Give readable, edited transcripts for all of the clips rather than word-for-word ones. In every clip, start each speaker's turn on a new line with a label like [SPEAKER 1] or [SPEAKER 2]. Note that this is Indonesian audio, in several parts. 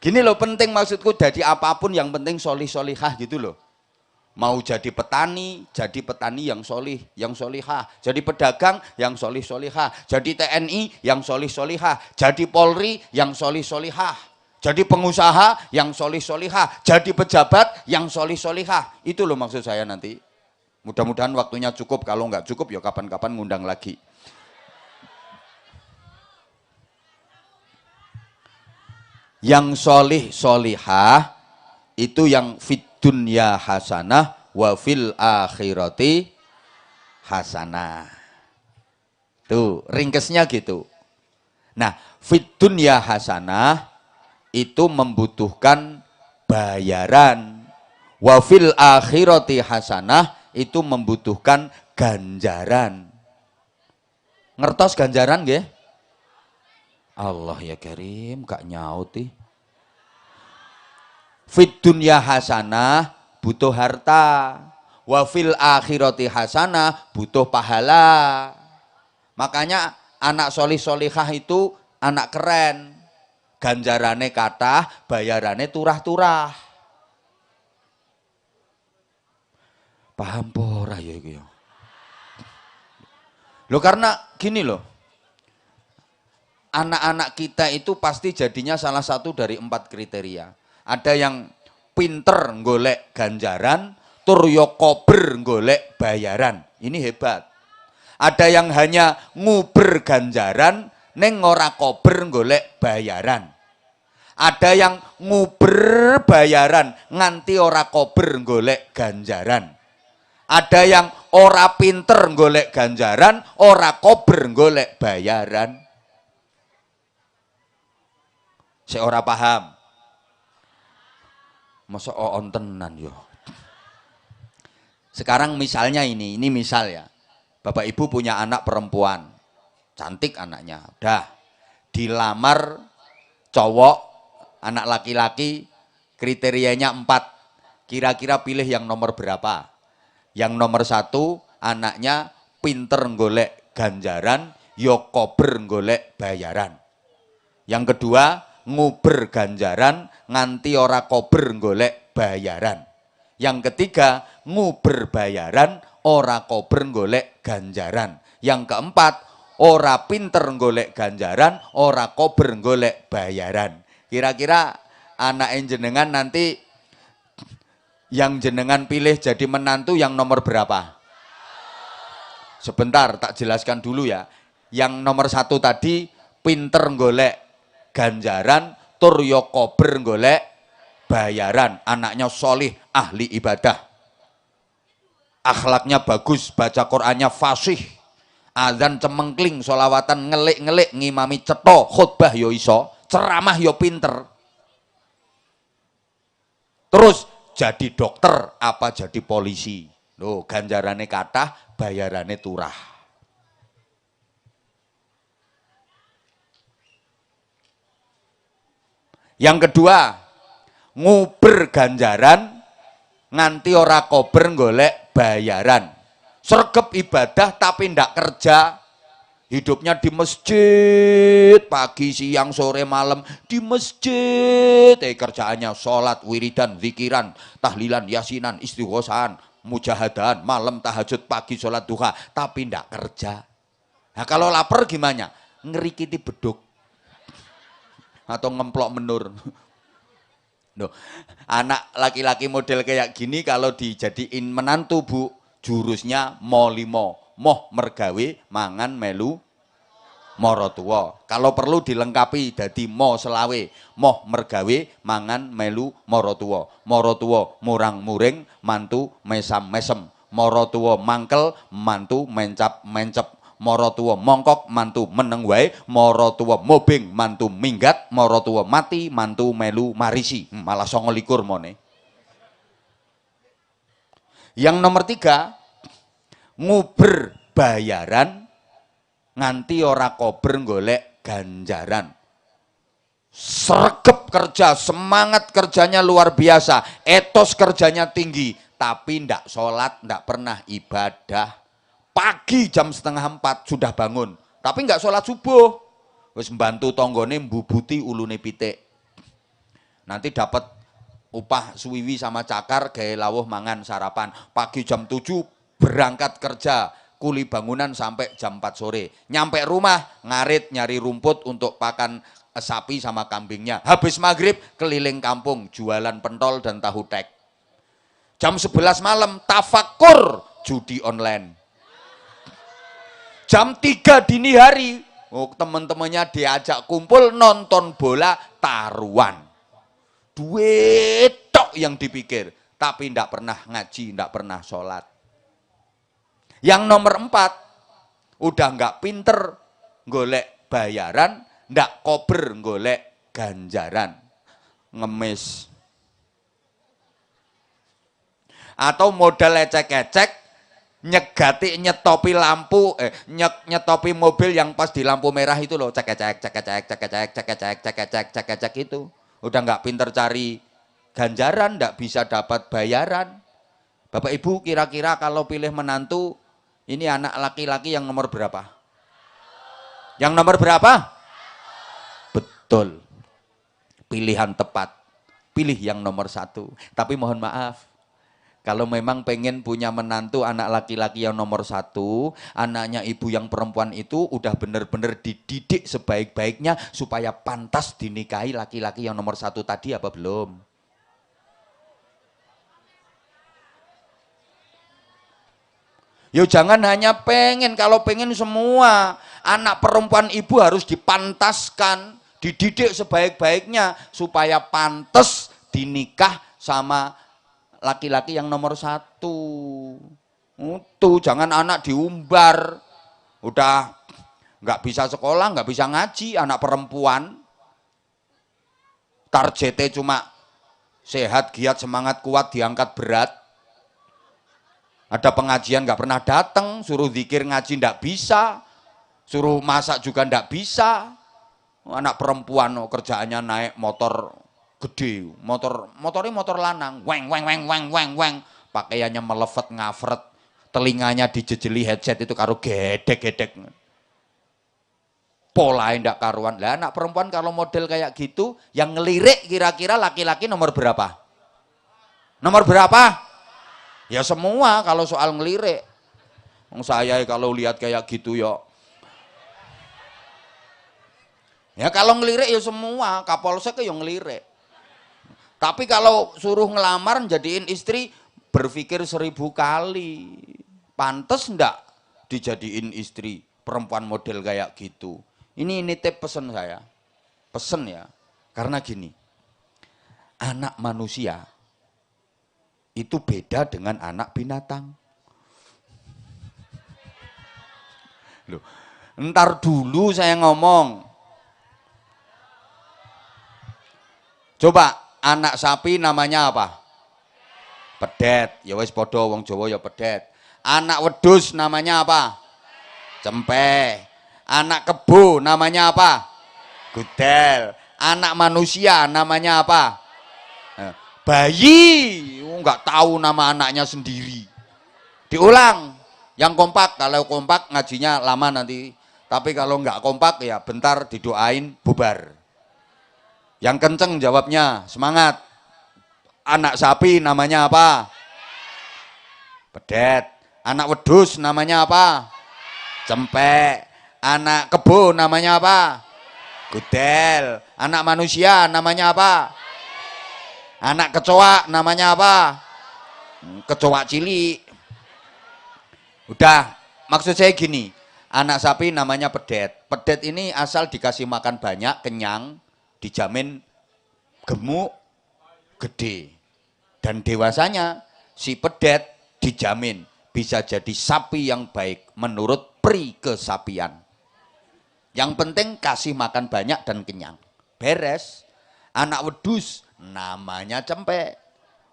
[SPEAKER 1] Gini loh, penting maksudku, jadi apapun yang penting solih solihah gitu loh. Mau jadi petani yang solih, yang solihah. Jadi pedagang yang solih solihah. Jadi TNI yang solih solihah. Jadi Polri yang solih solihah. Jadi pengusaha yang solih solihah. Jadi pejabat yang solih solihah. Itu loh maksud saya nanti. Mudah-mudahan waktunya cukup. Kalau nggak cukup ya kapan-kapan ngundang lagi. Yang solih solihah itu yang fit dunya hasanah wa fil akhirati hasanah. Tuh ringkesnya gitu. Nah, fit dunya hasanah itu membutuhkan bayaran. Wa fil akhirati hasanah itu membutuhkan ganjaran. Ngertos ganjaran nggih? Allah ya Karim, gak nyauti. Fit dunya hasanah butuh harta, wa fil akhirati hasanah butuh pahala. Makanya anak solih solihah itu anak keren. Ganjarane kathah, bayarane turah-turah. Paham pora ya iki ya. Loh karena gini loh. Anak-anak kita itu pasti jadinya salah satu dari 4 kriteria. Ada yang pinter golek ganjaran, tur yo kober golek bayaran. Ini hebat. Ada yang hanya nguber ganjaran, neng ora kober golek bayaran. Ada yang nguber bayaran, nganti ora kober golek ganjaran. Ada yang ora pinter golek ganjaran, ora kober golek bayaran. Saya ora paham. Masa on tenan yo. Sekarang misalnya ini misal ya. Bapak Ibu punya anak perempuan. Cantik anaknya. Udah. Dilamar cowok, anak laki-laki, kriterianya 4. Kira-kira pilih yang nomor berapa? Yang nomor 1, anaknya pinter golek ganjaran, yo kober golek bayaran. Yang kedua, nguber ganjaran nganti ora kober golek bayaran. Yang ketiga, nguber bayaran ora kober golek ganjaran. Yang keempat, ora pinter golek ganjaran ora kober golek bayaran. Kira-kira anak jenengan nanti yang jenengan pilih jadi menantu yang nomor berapa? Sebentar tak jelaskan dulu ya. Yang nomor 1 tadi pinter golek ganjaran, tur yo kober golek bayaran. Anaknya solih, ahli ibadah, akhlaknya bagus, baca Qur'annya fasih, azan cemengkling, sholawatan ngelik-ngelik, ngimami cetha, khutbah yo iso, ceramah yo pinter. Terus jadi dokter apa jadi polisi. Loh, ganjarane kathah, bayarane turah. Yang kedua, nguber ganjaran nganti ora kober golek bayaran. Sregep ibadah tapi ndak kerja. Hidupnya di masjid, pagi, siang, sore, malam di masjid. Kerjaannya sholat, wiridan, zikiran, tahlilan, yasinan, istighosahan, mujahadan, malam tahajud, pagi sholat duha, tapi ndak kerja. Nah kalau lapar gimana? Ngerikiti beduk. Atau ngemplok menur. Loh, anak laki-laki model kayak gini kalau dijadiin menantu Bu, jurusnya mo 5, moh mergawe mangan melu mara tuwa. Kalau perlu dilengkapi dadi mo selawe, moh mergawe mangan melu mara tuwa. Mara tuwa murang-muring, mantu mesam-mesem. Mara tuwa mangkel, mantu mencap-mencep. Mara tuwa mongkok, mantu meneng wae. Mara tuwa mobing, mantu minggat. Mara tuwa mati, mantu melu marisi. Malah 29 mone. Yang nomor 3, nguber bayaran nganti ora kober golek ganjaran. Sregep kerja, semangat kerjanya luar biasa, etos kerjanya tinggi, tapi ndak sholat, ndak pernah ibadah. Pagi jam 3:30 sudah bangun, tapi nggak sholat subuh. Wis mbantu tonggone mbubuti ulune pitik. Nanti dapat upah suwiwi sama cakar gawe lawuh mangan sarapan. Pagi jam 7 berangkat kerja, kuli bangunan sampai jam 4 sore. Nyampe rumah ngarit nyari rumput untuk pakan sapi sama kambingnya. Habis maghrib keliling kampung jualan pentol dan tahu tek. Jam 11 malam tafakur judi online. Jam 3 dini hari teman-temannya diajak kumpul nonton bola taruhan. Duit tok yang dipikir, tapi ndak pernah ngaji, ndak pernah sholat. Yang nomor 4, udah nggak pinter golek bayaran, ndak kober golek ganjaran, ngemis. Atau modal ecek-ecek, nyegati nyetopi lampu, nyetopi mobil yang pas di lampu merah itu loh, cek-cek, cek-cek, cek-cek, cek-cek, cek-cek, cek-cek itu. Udah nggak pinter cari ganjaran, nggak bisa dapat bayaran. Bapak Ibu kira-kira kalau pilih menantu, ini anak laki-laki yang nomor berapa? Yang nomor berapa? Betul. Pilihan tepat. Pilih yang nomor 1. Tapi mohon maaf, kalau memang pengen punya menantu anak laki-laki yang nomor 1, anaknya ibu yang perempuan itu udah benar-benar dididik sebaik-baiknya supaya pantas dinikahi laki-laki yang nomor 1 tadi apa belum? Yo jangan hanya pengen, kalau pengen semua anak perempuan ibu harus dipantaskan, dididik sebaik-baiknya supaya pantas dinikah sama laki-laki yang nomor 1. Tuh jangan anak diumbar, udah nggak bisa sekolah, nggak bisa ngaji, anak perempuan, targetnya cuma sehat, giat, semangat, kuat, diangkat berat. Ada pengajian nggak pernah datang, suruh zikir ngaji nggak bisa, suruh masak juga nggak bisa. Anak perempuan kerjaannya naik motor gede, motornya motor lanang, weng weng weng weng weng weng, pakaiannya melevet ngafret, telinganya dijejeli headset itu karo gedek-gedek, polanya ndak karuan. Lah anak perempuan kalau model kayak gitu, yang ngelirik kira-kira laki-laki nomor berapa? Nomor berapa? Ya semua kalau soal ngelirik. Saya kalau lihat kayak gitu ya kalau ngelirik ya semua, Kapolsek yang ngelirik. Tapi kalau suruh ngelamar jadiin istri, berpikir 1000 kali. Pantes ndak dijadiin istri perempuan model kayak gitu. Ini nitip pesen saya. Pesen ya. Karena gini, anak manusia itu beda dengan anak binatang. Loh, ntar dulu saya ngomong. Coba, anak sapi namanya apa? Pedet. Ya wis padha wong Jawa ya pedet. Anak wedhus namanya apa? Cempe. Anak kebo namanya apa? Gudel. Anak manusia namanya apa? Bayi. Enggak tahu nama anaknya sendiri. Diulang. Yang kompak, kalau kompak ngajinya lama nanti. Tapi kalau enggak kompak ya bentar didoain bubar. Yang kenceng jawabnya, semangat. Anak sapi namanya apa? Pedet. Anak wedhus namanya apa? Cempek. Anak kebo namanya apa? Gudel. Anak manusia namanya apa? Anak kecoa namanya apa? Kecoa cilik. Udah, maksud saya gini, anak sapi namanya pedet. Pedet ini asal dikasih makan banyak, kenyang, dijamin gemuk, gede. Dan dewasanya si pedet dijamin bisa jadi sapi yang baik menurut pri kesapian. Yang penting kasih makan banyak dan kenyang. Beres. Anak wedhus namanya cempek.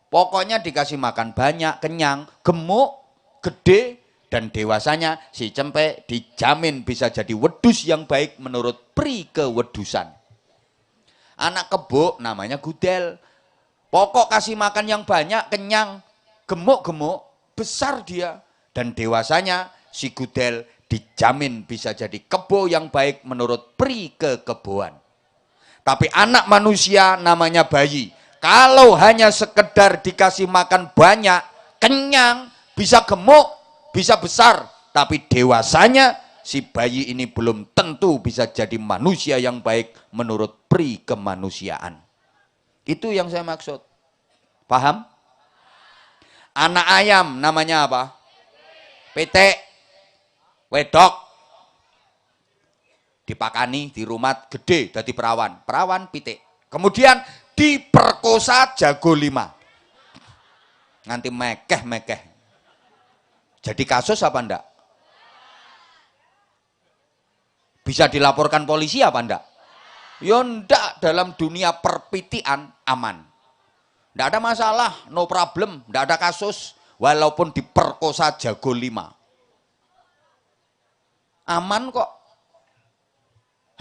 [SPEAKER 1] Pokoknya dikasih makan banyak, kenyang, gemuk, gede, dan dewasanya si cempek dijamin bisa jadi wedhus yang baik menurut pri kewedusan. Anak kebo namanya gudel. Pokok kasih makan yang banyak, kenyang, gemuk-gemuk, besar dia. Dan dewasanya si gudel dijamin bisa jadi kebo yang baik menurut pri kekeboan. Tapi anak manusia namanya bayi. Kalau hanya sekedar dikasih makan banyak, kenyang, bisa gemuk, bisa besar, tapi dewasanya si bayi ini belum tentu bisa jadi manusia yang baik menurut pri kemanusiaan. Itu yang saya maksud. Paham? Anak ayam namanya apa? Pitik, wedok, dipakani di rumah gede jadi perawan, perawan pitik. Kemudian diperkosa jago 5. Nanti mekeh. Jadi kasus apa enggak? Bisa dilaporkan polisi apa enggak? Ya enggak, dalam dunia perpitian aman. Enggak ada masalah, no problem, enggak ada kasus walaupun diperkosa jago 5. Aman kok.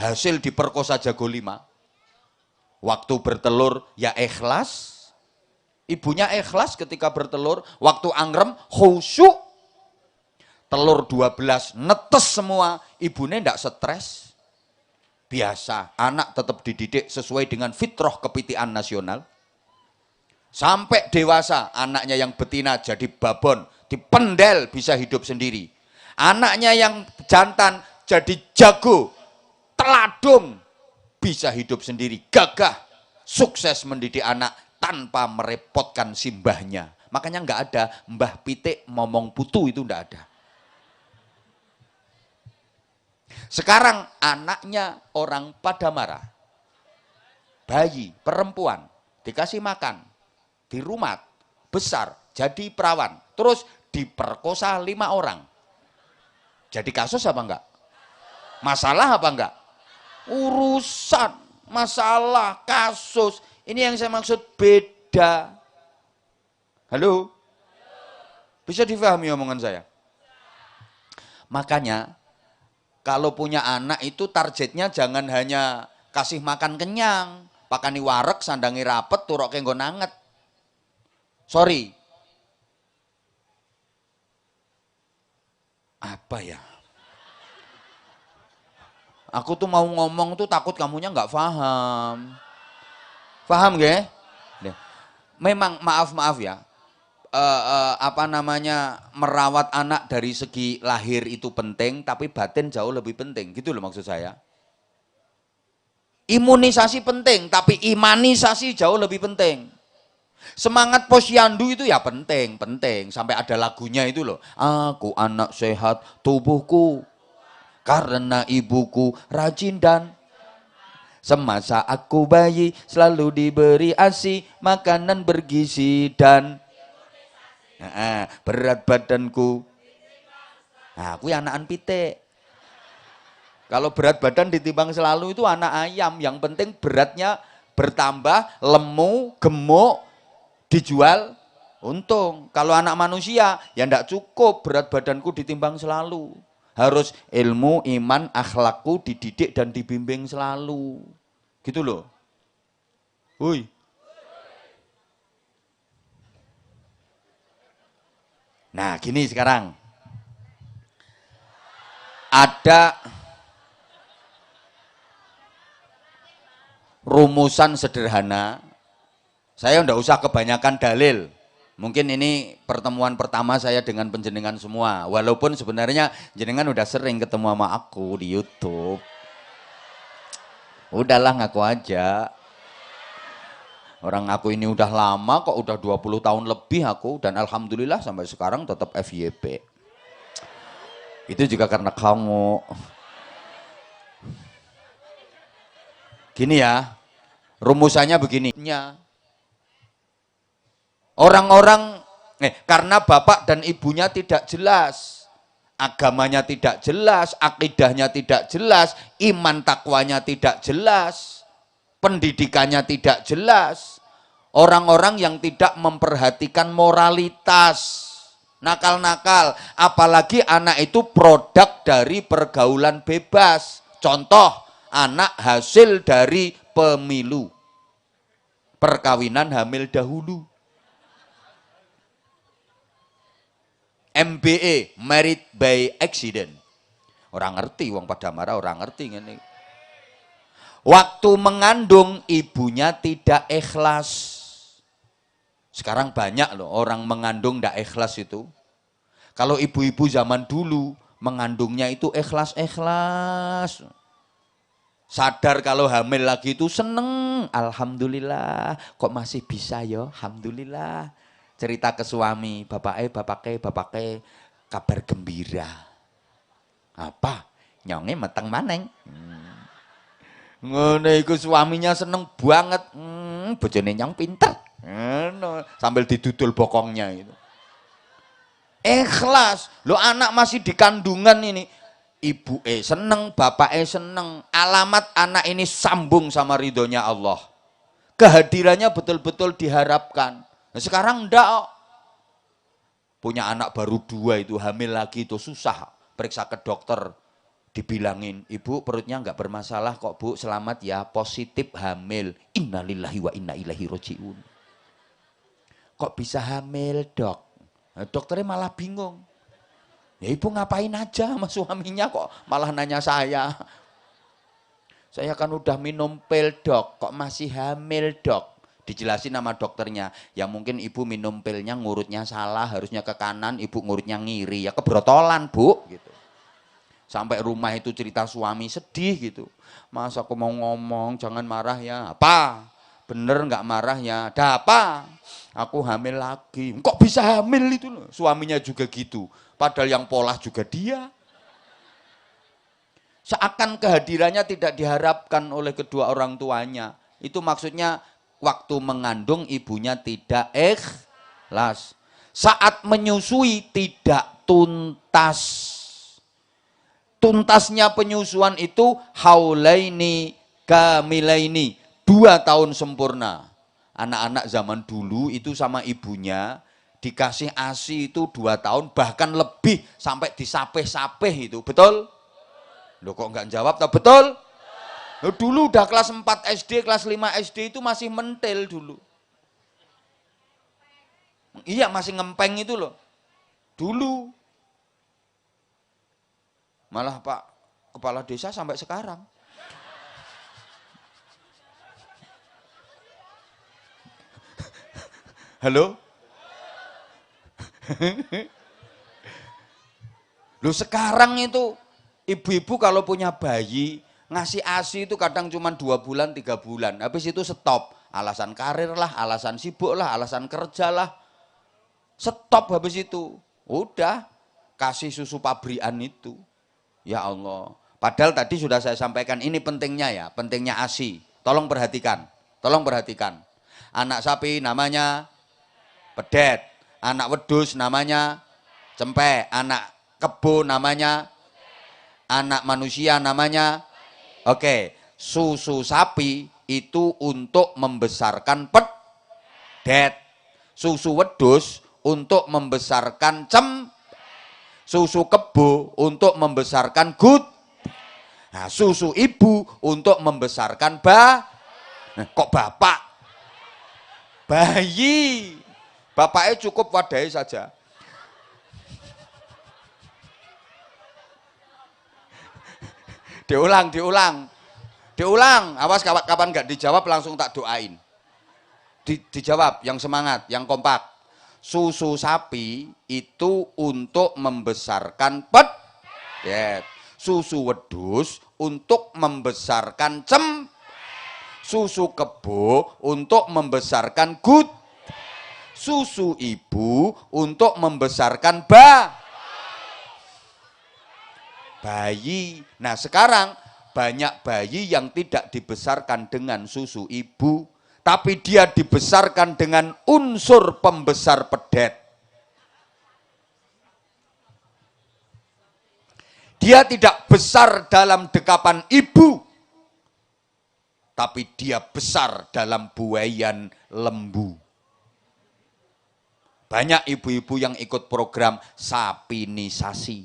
[SPEAKER 1] Hasil diperkosa jago 5. Waktu bertelur ya ikhlas. Ibunya ikhlas ketika bertelur, waktu angrem khusyuk. Telur 12 netes semua, ibunya enggak stres. Biasa, anak tetap dididik sesuai dengan fitrah kepitian nasional. Sampai dewasa, anaknya yang betina jadi babon, dipendel bisa hidup sendiri. Anaknya yang jantan jadi jago, teladung, bisa hidup sendiri, gagah, sukses mendidik anak tanpa merepotkan simbahnya. Makanya nggak ada mbah pitik ngomong putu, itu nggak ada. Sekarang anaknya orang pada marah. Bayi, perempuan, dikasih makan, di rumah, besar, jadi perawan. Terus diperkosa 5 orang. Jadi kasus apa enggak? Masalah apa enggak? Urusan, masalah, kasus. Ini yang saya maksud beda. Halo? Bisa difahami omongan saya? Makanya, kalau punya anak itu targetnya jangan hanya kasih makan kenyang, pakani wareg, sandangi rapet, turoke nggo nanget. Sorry. Apa ya? Aku tuh mau ngomong tuh takut kamunya nggak paham. Paham gak? Memang maaf ya. Merawat anak dari segi lahir itu penting, tapi batin jauh lebih penting, gitu loh maksud saya. Imunisasi penting, tapi imanisasi jauh lebih penting. Semangat posyandu itu ya penting, sampai ada lagunya itu loh. Aku anak sehat tubuhku, karena ibuku rajin dan semasa aku bayi selalu diberi ASI, makanan bergizi dan berat badanku. Nah, aku ya anakan pitik. Kalau berat badan ditimbang selalu itu anak ayam. Yang penting beratnya bertambah, lemu, gemuk, dijual, untung. Kalau anak manusia ya enggak cukup berat badanku ditimbang selalu. Harus ilmu, iman, akhlakku dididik dan dibimbing selalu. Gitu loh. Hui. Nah, gini sekarang. Ada rumusan sederhana. Saya enggak usah kebanyakan dalil. Mungkin ini pertemuan pertama saya dengan penjenengan semua. Walaupun sebenarnya jenengan udah sering ketemu sama aku di YouTube. Udahlah ngaku aja. Orang aku ini udah lama kok, udah 20 tahun lebih aku, dan alhamdulillah sampai sekarang tetap FYP. Itu juga karena kamu. Gini ya, rumusannya begini. Orang-orang, karena bapak dan ibunya tidak jelas, agamanya tidak jelas, akidahnya tidak jelas, iman takwanya tidak jelas, pendidikannya tidak jelas. Orang-orang yang tidak memperhatikan moralitas, nakal-nakal, apalagi anak itu produk dari pergaulan bebas. Contoh, anak hasil dari pemilu, perkawinan hamil dahulu. MBA, married by accident. Orang ngerti, wong pada marah orang ngerti ini. Waktu mengandung ibunya tidak ikhlas. Sekarang banyak loh orang mengandung tidak ikhlas itu. Kalau ibu-ibu zaman dulu mengandungnya itu ikhlas-ikhlas. Sadar kalau hamil lagi itu seneng. Alhamdulillah, kok masih bisa ya, alhamdulillah. Cerita ke suami, bapake, kabar gembira. Apa? Nyonge meteng maneng. Ngono iku suaminya seneng banget. Bojone nyong pinter. Sambil didudul bokongnya itu. Ikhlas. Lo anak masih di kandungan ini. Ibu seneng, bapak seneng. Alamat anak ini sambung sama ridhonya Allah. Kehadirannya betul-betul diharapkan. Nah, sekarang enggak. Punya anak baru 2 itu hamil lagi itu susah. Periksa ke dokter. Dibilangin, ibu perutnya enggak bermasalah kok bu, selamat ya, positif hamil. Innalillahi wa inna ilaihi roji'un. Kok bisa hamil dok? Nah, dokternya malah bingung. Ya ibu ngapain aja sama suaminya kok malah nanya saya. Saya kan udah minum pil dok, kok masih hamil dok? Dijelasin sama dokternya, ya mungkin ibu minum pilnya ngurutnya salah, harusnya ke kanan, ibu ngurutnya ngiri. Ya kebrotolan bu, gitu. Sampai rumah itu cerita suami sedih gitu. Mas aku mau ngomong, jangan marah ya. Apa? Bener nggak marah ya? Ada apa? Aku hamil lagi. Kok bisa hamil itu loh? Suaminya juga gitu. Padahal yang pola juga dia. Seakan kehadirannya tidak diharapkan oleh kedua orang tuanya. Itu maksudnya waktu mengandung ibunya tidak ikhlas. Saat menyusui tidak tuntas. Tuntasnya penyusuan itu haulaini kamilaini. 2 tahun sempurna. Anak-anak zaman dulu itu sama ibunya dikasih ASI itu 2 tahun bahkan lebih sampai disapeh-sapeh itu. Betul? Loh kok enggak jawab? Betul? Loh, dulu udah kelas 4 SD, kelas 5 SD itu masih mentil dulu. Iya masih ngempeng itu loh. Dulu. Malah Pak Kepala Desa sampai sekarang. Halo? Loh sekarang itu ibu-ibu kalau punya bayi ngasih ASI itu kadang cuma 2 bulan, 3 bulan. Habis itu stop. Alasan karir lah, alasan sibuk lah, alasan kerja lah. Stop habis itu. Udah kasih susu pabrikan itu. Ya Allah. Padahal tadi sudah saya sampaikan ini pentingnya ya, pentingnya ASI. Tolong perhatikan. Tolong perhatikan. Anak sapi namanya pedet, anak wedus namanya cempek, anak kebo namanya, anak manusia namanya. Oke, susu sapi itu untuk membesarkan pedet, susu wedus untuk membesarkan susu kebo untuk membesarkan nah, susu ibu untuk membesarkan nah, kok bapak bayi. Bapaknya cukup wadai saja. Diulang. Awas kapan nggak dijawab langsung tak doain. Dijawab yang semangat, yang kompak. Susu sapi itu untuk membesarkan pedet. Susu wedus untuk membesarkan susu kebo untuk membesarkan susu ibu untuk membesarkan bayi. Nah sekarang banyak bayi yang tidak dibesarkan dengan susu ibu, tapi dia dibesarkan dengan unsur pembesar pedet. Dia tidak besar dalam dekapan ibu, tapi dia besar dalam buaian lembu. Banyak ibu-ibu yang ikut program sapinisasi.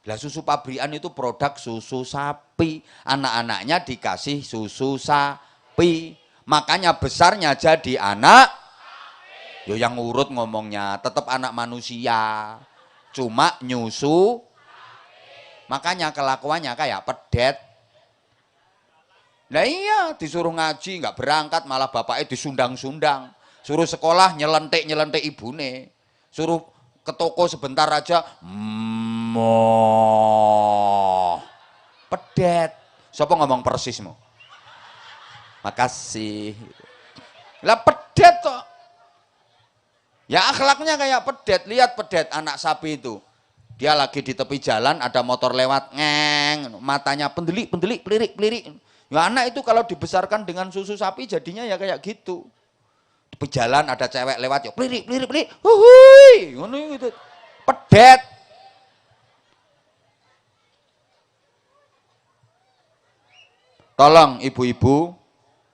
[SPEAKER 1] Lah susu pabrikan itu produk susu sapi. Anak-anaknya dikasih susu sapi. Makanya besarnya jadi anak. Yo yang urut ngomongnya tetap anak manusia. Cuma nyusu. Makanya kelakuannya kayak pedet. Nah iya, disuruh ngaji nggak berangkat, malah bapaknya disundang-sundang. Suruh sekolah nyelentik ibune. Suruh ke toko sebentar aja, moh. Pedet. Siapa ngomong persismu? Makasih. Lah pedet toh. Ya akhlaknya kayak pedet. Lihat pedet anak sapi itu. Dia lagi di tepi jalan, ada motor lewat, ngeng, matanya pendelik, pelirik. Ya anak itu kalau dibesarkan dengan susu sapi jadinya ya kayak gitu. Tepi jalan ada cewek lewat, ya pelirik, huhui, ngono itu. Pedet. Tolong ibu-ibu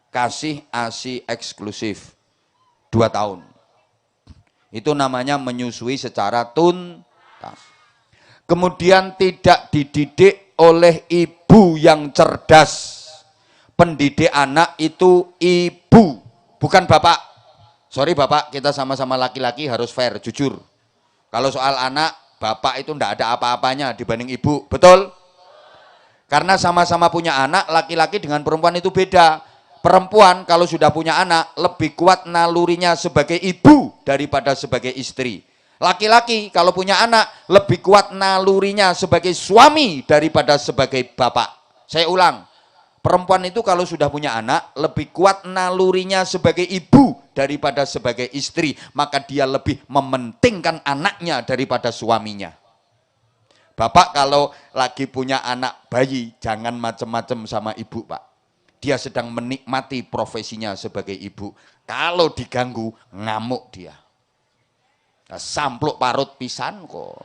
[SPEAKER 1] kasih ASI eksklusif 2 tahun. Itu namanya menyusui secara tuntas. Kemudian tidak dididik oleh ibu yang cerdas. Pendidik anak itu ibu, bukan bapak. Sorry bapak, kita sama-sama laki-laki harus fair, jujur. Kalau soal anak, bapak itu ndak ada apa-apanya dibanding ibu, betul? Karena sama-sama punya anak, laki-laki dengan perempuan itu beda. Perempuan kalau sudah punya anak, lebih kuat nalurinya sebagai ibu daripada sebagai istri. Laki-laki kalau punya anak, lebih kuat nalurinya sebagai suami daripada sebagai bapak. Saya ulang, perempuan itu kalau sudah punya anak, lebih kuat nalurinya sebagai ibu daripada sebagai istri. Maka dia lebih mementingkan anaknya daripada suaminya. Bapak kalau lagi punya anak bayi, jangan macem-macem sama ibu, Pak. Dia sedang menikmati profesinya sebagai ibu. Kalau diganggu, ngamuk dia. Nah, sampluk parut pisan kok.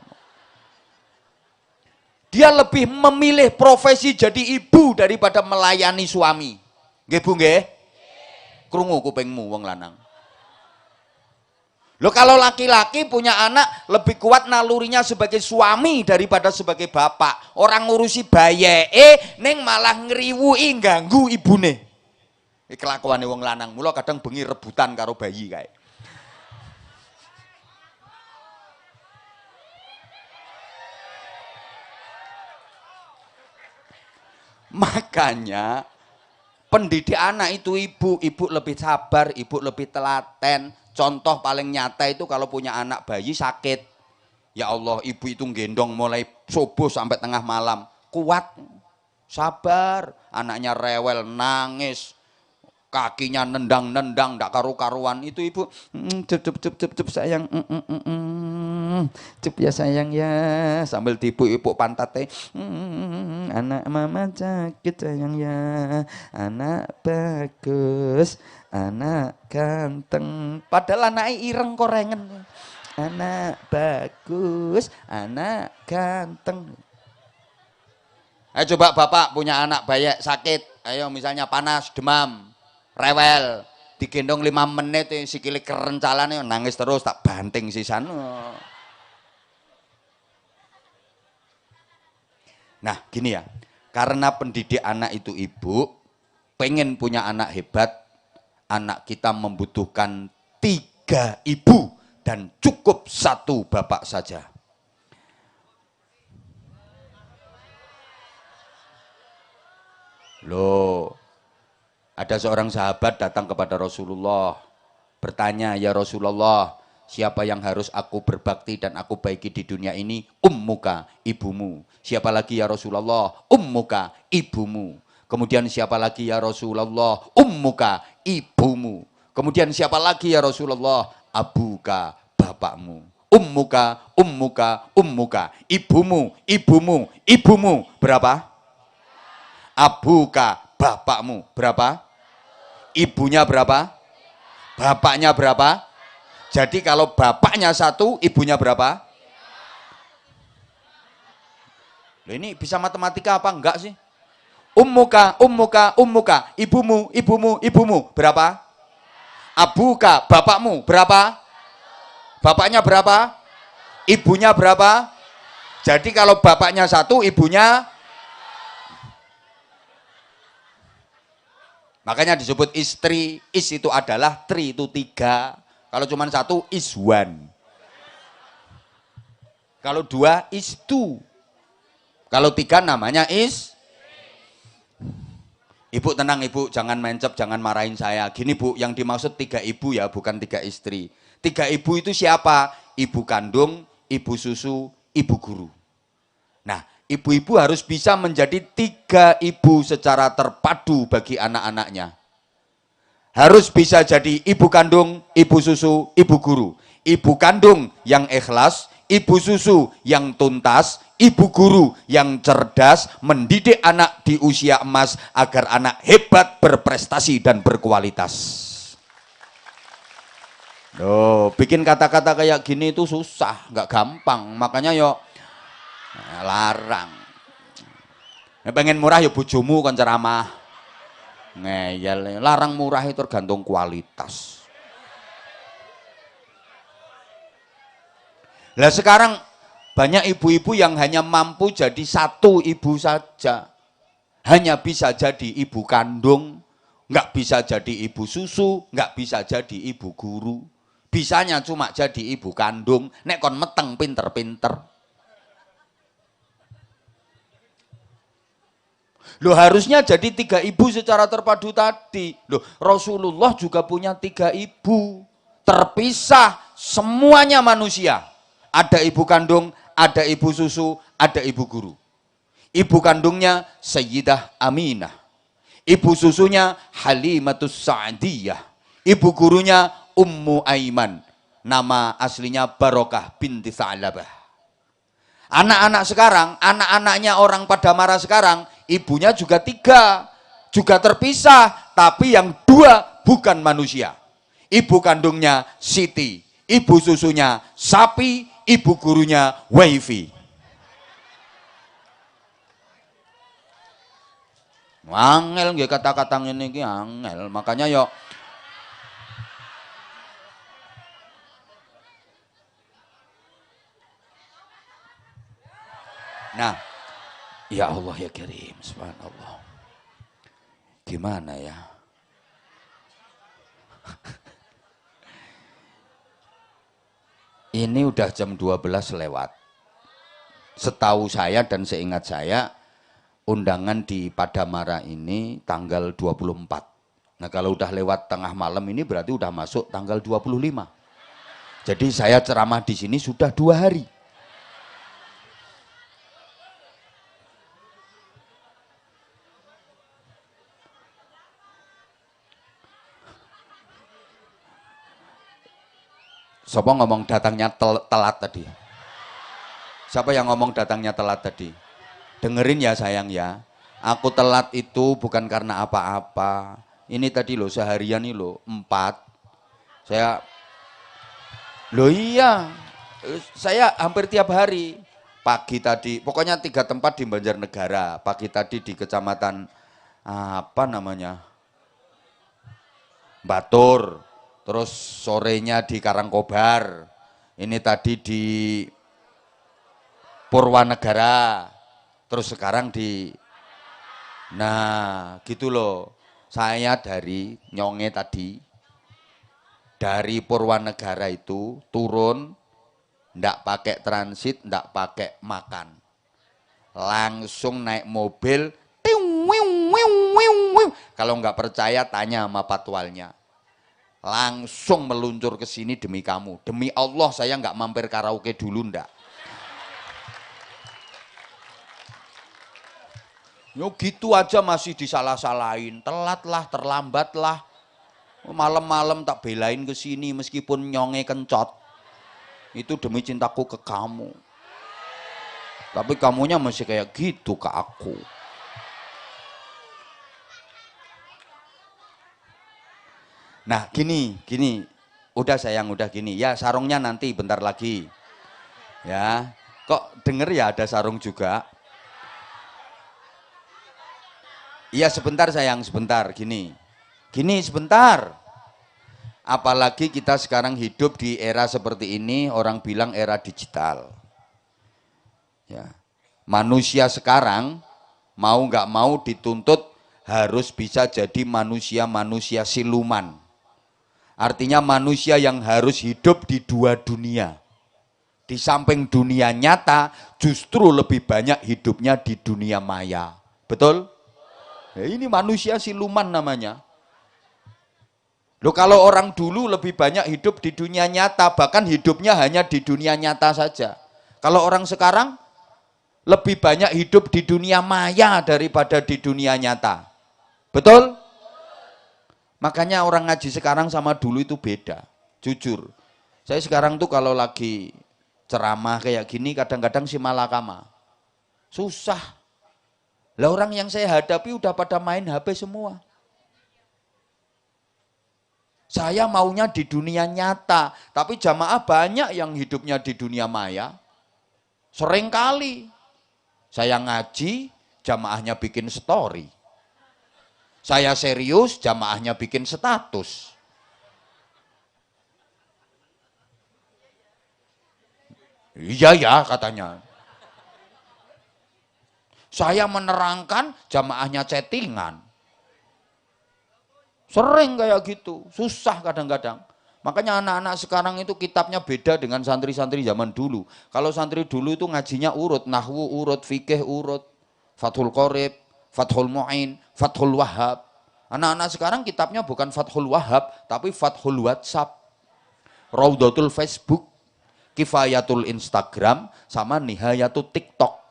[SPEAKER 1] Dia lebih memilih profesi jadi ibu daripada melayani suami. Nggih Bu nggih? Krungu kupingmu wong lanang. Loh kalau laki-laki punya anak lebih kuat nalurinya sebagai suami daripada sebagai bapak. Orang ngurusi bayeke ning malah ngriwuki ganggu ibune. Iki kelakuane wong lanang. Mula kadang bengi rebutan karo bayi kae. Makanya pendidik anak itu ibu lebih sabar, ibu lebih telaten. Contoh paling nyata itu kalau punya anak bayi sakit. Ya Allah, ibu itu gendong mulai subuh sampai tengah malam. Kuat, sabar. Anaknya rewel, nangis. Kakinya nendang-nendang, ndak karu-karuan. Itu ibu, cup sayang. Cup ya sayang ya. Sambil tipu-ipu pantatnya. Anak mama sakit sayang ya. Anak bagus. Anak ganteng. Padahal anaknya ireng korengen. Anak bagus. Anak ganteng. Ayo coba bapak punya anak bayi sakit. Ayo misalnya panas, demam. Rewel, digendong 5 menit sikile kerencalan nangis terus tak banting sisan. Nah gini ya, karena pendidik anak itu ibu, pengen punya anak hebat, anak kita membutuhkan 3 ibu dan cukup 1 bapak saja. Loh, ada seorang sahabat datang kepada Rasulullah, bertanya, ya Rasulullah, siapa yang harus aku berbakti dan aku baiki di dunia ini? Ummuka, ibumu. Siapa lagi ya Rasulullah? Ummuka, ibumu. Kemudian siapa lagi ya Rasulullah? Ummuka, ibumu. Kemudian siapa lagi ya Rasulullah? Abuka, bapakmu. Ummuka. Ibumu. Berapa? Abuka, bapakmu. Berapa? Ibunya berapa? Bapaknya berapa? Jadi kalau bapaknya 1, ibunya berapa? Loh ini bisa matematika apa enggak sih? Ummuka. Ibumu. Berapa? Abuka, bapakmu. Berapa? Bapaknya berapa? Ibunya berapa? Jadi kalau bapaknya 1, ibunya. Makanya disebut istri. Is itu adalah 3 itu 3. Kalau cuma 1 is 1. Kalau 2 is 2. Kalau 3 namanya is. Ibu tenang ibu, jangan mencep, jangan marahin saya. Gini bu, yang dimaksud 3 ibu ya, bukan 3 istri. 3 ibu itu siapa? Ibu kandung, ibu susu, ibu guru. Nah, ibu-ibu harus bisa menjadi 3 ibu secara terpadu bagi anak-anaknya. Harus bisa jadi ibu kandung, ibu susu, ibu guru. Ibu kandung yang ikhlas, ibu susu yang tuntas, ibu guru yang cerdas, mendidik anak di usia emas agar anak hebat, berprestasi, dan berkualitas. Loh, bikin kata-kata kayak gini itu susah, nggak gampang. Makanya yo larang. Pengen murah ya bojomu kon ceramah. Ngeyel, larang murah itu tergantung kualitas. Lah sekarang banyak ibu-ibu yang hanya mampu jadi 1 ibu saja. Hanya bisa jadi ibu kandung, nggak bisa jadi ibu susu, nggak bisa jadi ibu guru. Bisanya cuma jadi ibu kandung, nek kon meteng pinter-pinter. Loh harusnya jadi 3 ibu secara terpadu tadi. Loh Rasulullah juga punya 3 ibu. Terpisah, semuanya manusia. Ada ibu kandung, ada ibu susu, ada ibu guru. Ibu kandungnya Sayyidah Aminah. Ibu susunya Halimatus Sa'diyah. Ibu gurunya Ummu Aiman. Nama aslinya Barokah binti Tha'labah. Anak-anak sekarang, anak-anaknya orang pada marah sekarang, ibunya juga 3. Juga terpisah, tapi yang 2 bukan manusia. Ibu kandungnya Siti, ibu susunya sapi, ibu gurunya wifi. Angel nggih kata-kata ngene iki angel. Makanya yo nah, ya Allah ya Karim, subhanallah. Gimana ya? Ini udah jam 12 lewat. Setahu saya dan seingat saya, undangan di Padamara ini tanggal 24. Nah kalau udah lewat tengah malam ini berarti udah masuk tanggal 25. Jadi saya ceramah di sini sudah 2 hari. Siapa ngomong datangnya telat tadi? Siapa yang ngomong datangnya telat tadi? Dengerin ya sayang ya. Aku telat itu bukan karena apa-apa. Ini tadi loh seharian ini loh 4. Saya loh iya. Saya hampir tiap hari. Pagi tadi, pokoknya 3 tempat di Banjarnegara. Pagi tadi di kecamatan apa namanya? Batur. Terus sorenya di Karangkobar. Ini tadi di Purwanegara. Terus sekarang di nah gitu loh. Saya dari Nyonge tadi. Dari Purwanegara itu turun. Ndak pakai transit, ndak pakai makan. Langsung naik mobil. Kalau nggak percaya tanya sama patwalnya. Langsung meluncur ke sini demi kamu. Demi Allah saya nggak mampir karaoke dulu ndak. Yo gitu aja masih disalah-salahin. Telatlah, terlambatlah. Malam-malam tak belain ke sini meskipun Nyonge kencot. Itu demi cintaku ke kamu. Tapi kamunya masih kayak gitu ke aku. Nah gini, udah sayang, udah gini. Ya sarungnya nanti bentar lagi. Ya, kok denger ya ada sarung juga? Iya sebentar sayang, sebentar. Gini sebentar. Apalagi kita sekarang hidup di era seperti ini, orang bilang era digital. Ya, manusia sekarang mau nggak mau dituntut harus bisa jadi manusia siluman. Artinya manusia yang harus hidup di 2 dunia. Di samping dunia nyata, justru lebih banyak hidupnya di dunia maya. Betul? Ya, ini manusia siluman namanya. Loh, kalau orang dulu lebih banyak hidup di dunia nyata, bahkan hidupnya hanya di dunia nyata saja. Kalau orang sekarang lebih banyak hidup di dunia maya daripada di dunia nyata. Betul? Makanya orang ngaji sekarang sama dulu itu beda. Jujur. Saya sekarang tuh kalau lagi ceramah kayak gini kadang-kadang si malakama. Susah. Lah orang yang saya hadapi udah pada main HP semua. Saya maunya di dunia nyata, tapi jamaah banyak yang hidupnya di dunia maya. Seringkali saya ngaji, jamaahnya bikin story. Saya serius, jamaahnya bikin status. Iya ya katanya. Saya menerangkan, jamaahnya chattingan. Sering kayak gitu, susah kadang-kadang. Makanya anak-anak sekarang itu kitabnya beda dengan santri-santri zaman dulu. Kalau santri dulu itu ngajinya urut, nahwu urut, fikih urut, Fathul Qorib, Fathul Mu'in, Fathul Wahhab. Anak-anak sekarang kitabnya bukan Fathul Wahhab, tapi Fathul WhatsApp, Raudatul Facebook, Kifayatul Instagram, sama Nihayatul TikTok.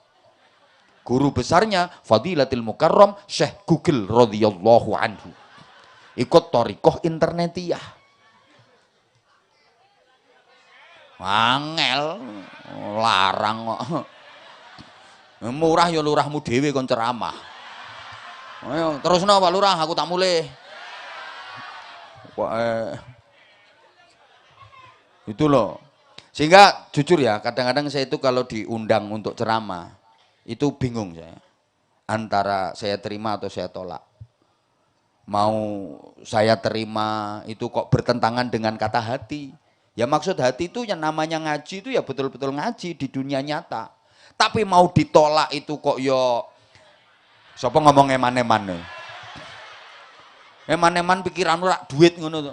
[SPEAKER 1] Guru besarnya Fadilatul Mukarram Syekh Google radhiyallahu anhu. Ikut torikoh internetiyah. Angel, larang kok. Murah ya lurahmu dhewe kon ceramah. Ayo terusno Pak Lurah, aku tak mulai. Itu loh. Sehingga jujur ya, kadang-kadang saya itu kalau diundang untuk ceramah, itu bingung saya. Antara saya terima atau saya tolak. Mau saya terima itu kok bertentangan dengan kata hati. Ya maksud hati itu yang namanya ngaji itu ya betul-betul ngaji di dunia nyata. Tapi mau ditolak itu kok yo sapa ngomong eman-eman. Eman-eman pikiran ora duit ngono to.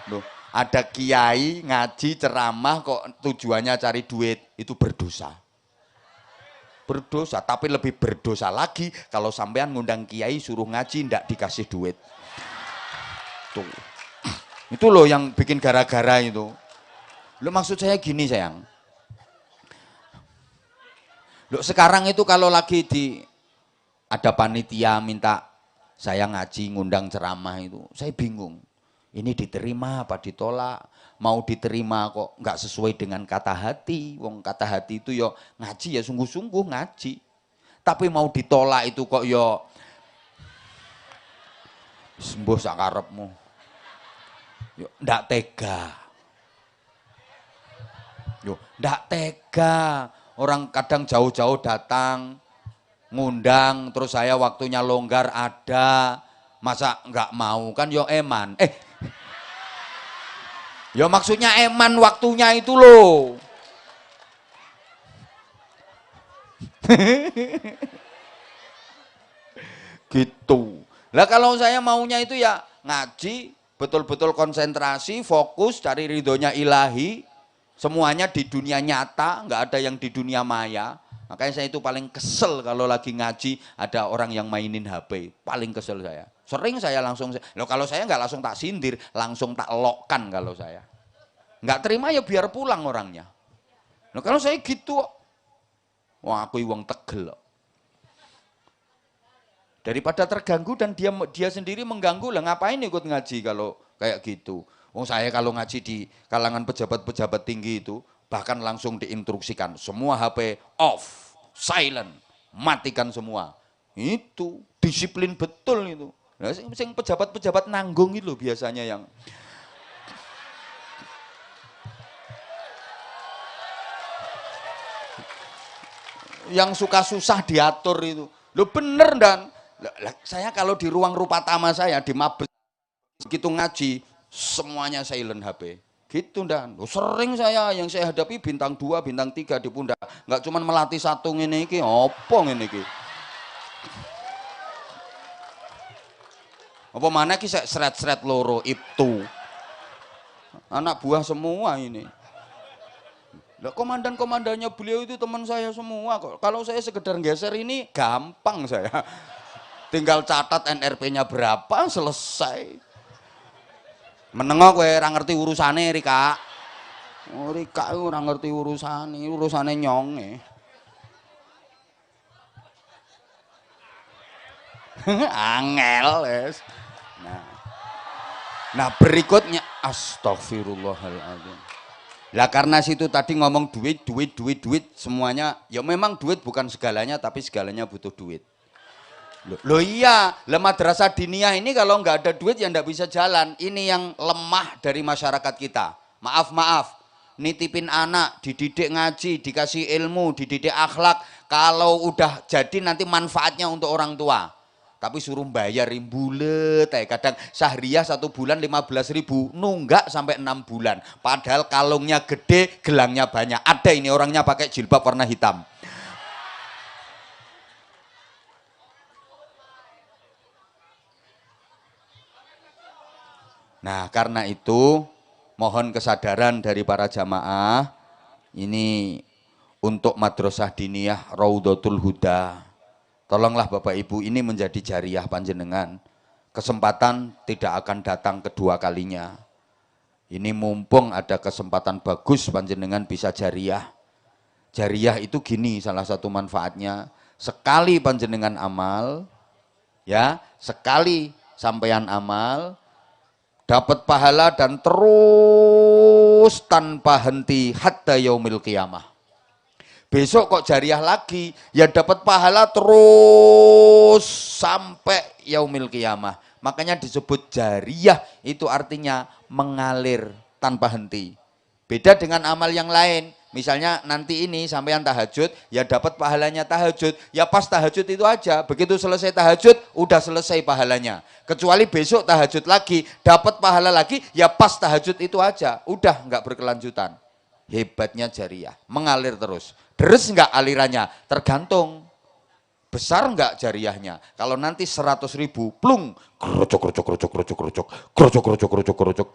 [SPEAKER 1] Loh, ada kiai ngaji ceramah kok tujuannya cari duit, itu berdosa. Berdosa, tapi lebih berdosa lagi kalau sampean ngundang kiai suruh ngaji ndak dikasih duit. Tuh. Itu loh yang bikin gara-gara itu. Lo maksud saya gini sayang. Lo sekarang itu kalau lagi ada panitia minta saya ngaji ngundang ceramah itu, saya bingung. Ini diterima apa ditolak? Mau diterima kok nggak sesuai dengan kata hati. Wong kata hati itu yo ngaji ya sungguh-sungguh ngaji. Tapi mau ditolak itu kok yo sembuh sakarepmu. Yo ndak tega. Yo ndak tega. Orang kadang jauh-jauh datang ngundang terus saya waktunya longgar ada. Masa nggak mau kan yo eman. Ya maksudnya eman waktunya itu loh. Gitu. Lah kalau saya maunya itu ya ngaji, betul-betul konsentrasi, fokus cari ridhonya ilahi, semuanya di dunia nyata, nggak ada yang di dunia maya. Makanya saya itu paling kesel kalau lagi ngaji ada orang yang mainin HP, paling kesel saya. Sering saya langsung, loh kalau saya nggak langsung tak sindir, langsung tak lokkan kalau saya. Nggak terima ya biar pulang orangnya. Loh kalau saya gitu, wah aku wong tegel. Daripada terganggu dan dia sendiri mengganggu, lah ngapain ikut ngaji kalau kayak gitu. Oh saya kalau ngaji di kalangan pejabat-pejabat tinggi itu, bahkan langsung diinstruksikan, semua HP off, silent, matikan semua. Itu disiplin betul itu. Nah, sing pejabat-pejabat nanggung itu biasanya yang suka susah diatur itu. Lo bener dan saya kalau di ruang Rupatama saya di Mabes gitu ngaji semuanya silent HP. Gitu dan sering yang saya hadapi bintang 2, bintang 3 di pundak. Enggak cuma melatih satu ngene iki, apa ngene iki. Apa mana ki seret-seret loro Ibtu. Anak buah semua ini. Lah komandan-komandannya beliau itu teman saya semua kok. Kalau saya sekedar geser ini gampang saya. tinggal catat NRP-nya berapa, selesai. Menengok kowe ora ngerti urusane Rika. Oh, Rika ora ngerti urusane nyonge. Angel wis. Nah, berikutnya astagfirullahaladzim. Lah karena situ tadi ngomong duit semuanya, ya memang duit bukan segalanya, tapi segalanya butuh duit. Loh iya, madrasah diniyah ini kalau nggak ada duit ya nggak bisa jalan. Ini yang lemah dari masyarakat kita. Maaf, nitipin anak, dididik ngaji, dikasih ilmu, dididik akhlak. Kalau udah jadi nanti manfaatnya untuk orang tua. Tapi suruh bayar bulet, kadang sahriyah 1 bulan 15.000, nunggak sampai 6 bulan. Padahal kalungnya gede, gelangnya banyak. Ada ini orangnya pakai jilbab warna hitam. Nah, karena itu mohon kesadaran dari para jamaah ini untuk madrasah diniyah Raudhatul Huda. Tolonglah Bapak Ibu, ini menjadi jariah panjenengan. Kesempatan tidak akan datang kedua kalinya. Ini mumpung ada kesempatan bagus panjenengan bisa jariah. Jariah itu gini salah satu manfaatnya. Sekali panjenengan amal, ya, sekali sampean amal, dapat pahala dan terus tanpa henti hatta yaumil qiyamah. Besok kok jariah lagi, ya dapat pahala terus sampai yaumil qiyamah. Makanya disebut jariah, itu artinya mengalir tanpa henti. Beda dengan amal yang lain. Misalnya nanti ini sampean tahajud, ya dapat pahalanya tahajud. Ya pas tahajud itu aja, begitu selesai tahajud, udah selesai pahalanya. Kecuali besok tahajud lagi, dapat pahala lagi, ya pas tahajud itu aja. Udah nggak berkelanjutan. Hebatnya jariah, mengalir terus. Deres enggak alirannya? Tergantung. Besar enggak jariahnya? Kalau nanti 100.000, plung, krocok,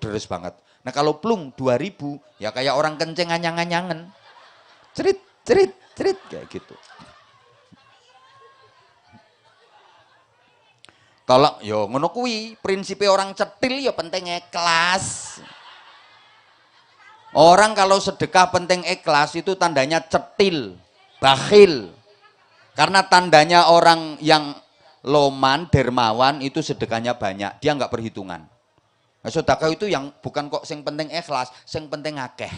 [SPEAKER 1] deres banget. Nah kalau plung 2.000, ya kayak orang kenceng anyang-anyangan. Cerit, kayak gitu. Tolong, yo ngono kuwi, prinsipnya orang cetil ya penting ikhlas. Orang kalau sedekah penting ikhlas itu tandanya cetil, bakhil. Karena tandanya orang yang loman, dermawan itu sedekahnya banyak, dia nggak perhitungan. Nah, sedekah itu yang bukan kok sing penting ikhlas, sing penting akeh.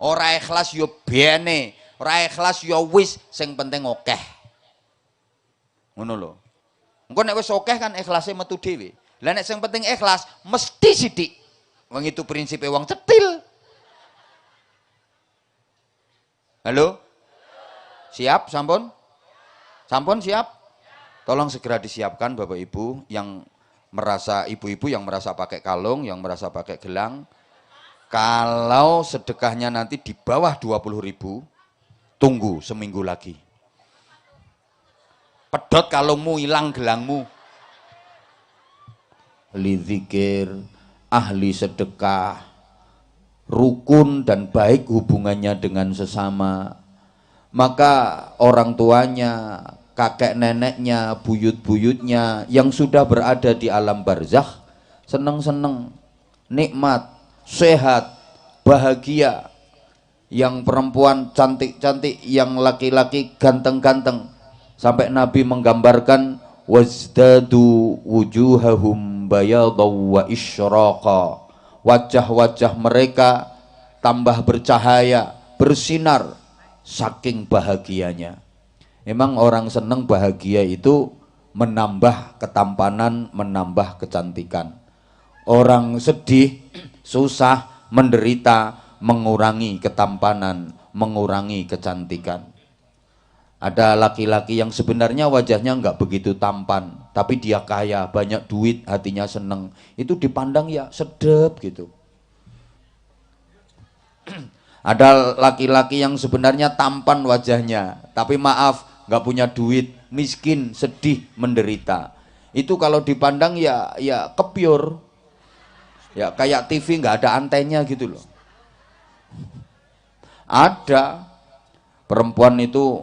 [SPEAKER 1] Ora ikhlas yo bene, ora ikhlas yo wis, sing penting akeh. Ngono lho. Engko nek wis akeh kan ikhlase metu dhewe. Lah nek sing penting ikhlas mesti sithik. Wong itu prinsipnya wong cetil. Halo? Siap, sampun? Sampun siap? Tolong segera disiapkan Bapak Ibu yang merasa, ibu-ibu yang merasa pakai kalung, yang merasa pakai gelang. Kalau sedekahnya nanti di bawah 20.000, tunggu seminggu lagi. Pedot kalungmu, hilang gelangmu. Ahli zikir, ahli sedekah, rukun dan baik hubungannya dengan sesama, maka orang tuanya, kakek neneknya, buyut-buyutnya yang sudah berada di alam barzakh seneng-seneng, nikmat, sehat, bahagia. Yang perempuan cantik-cantik, yang laki-laki ganteng-ganteng, sampai Nabi menggambarkan wazdadu wujuhahum bayadaw wa isyraqa. Wajah-wajah mereka tambah bercahaya, bersinar, saking bahagianya. Memang orang seneng bahagia itu menambah ketampanan, menambah kecantikan. Orang sedih, susah, menderita, mengurangi ketampanan, mengurangi kecantikan. Ada laki-laki yang sebenarnya wajahnya nggak begitu tampan, tapi dia kaya, banyak duit, hatinya seneng. Itu dipandang ya sedep gitu. Ada laki-laki yang sebenarnya tampan wajahnya, tapi maaf, nggak punya duit, miskin, sedih, menderita. Itu kalau dipandang ya kepiur, ya kayak TV nggak ada antennya gitu loh. Ada perempuan itu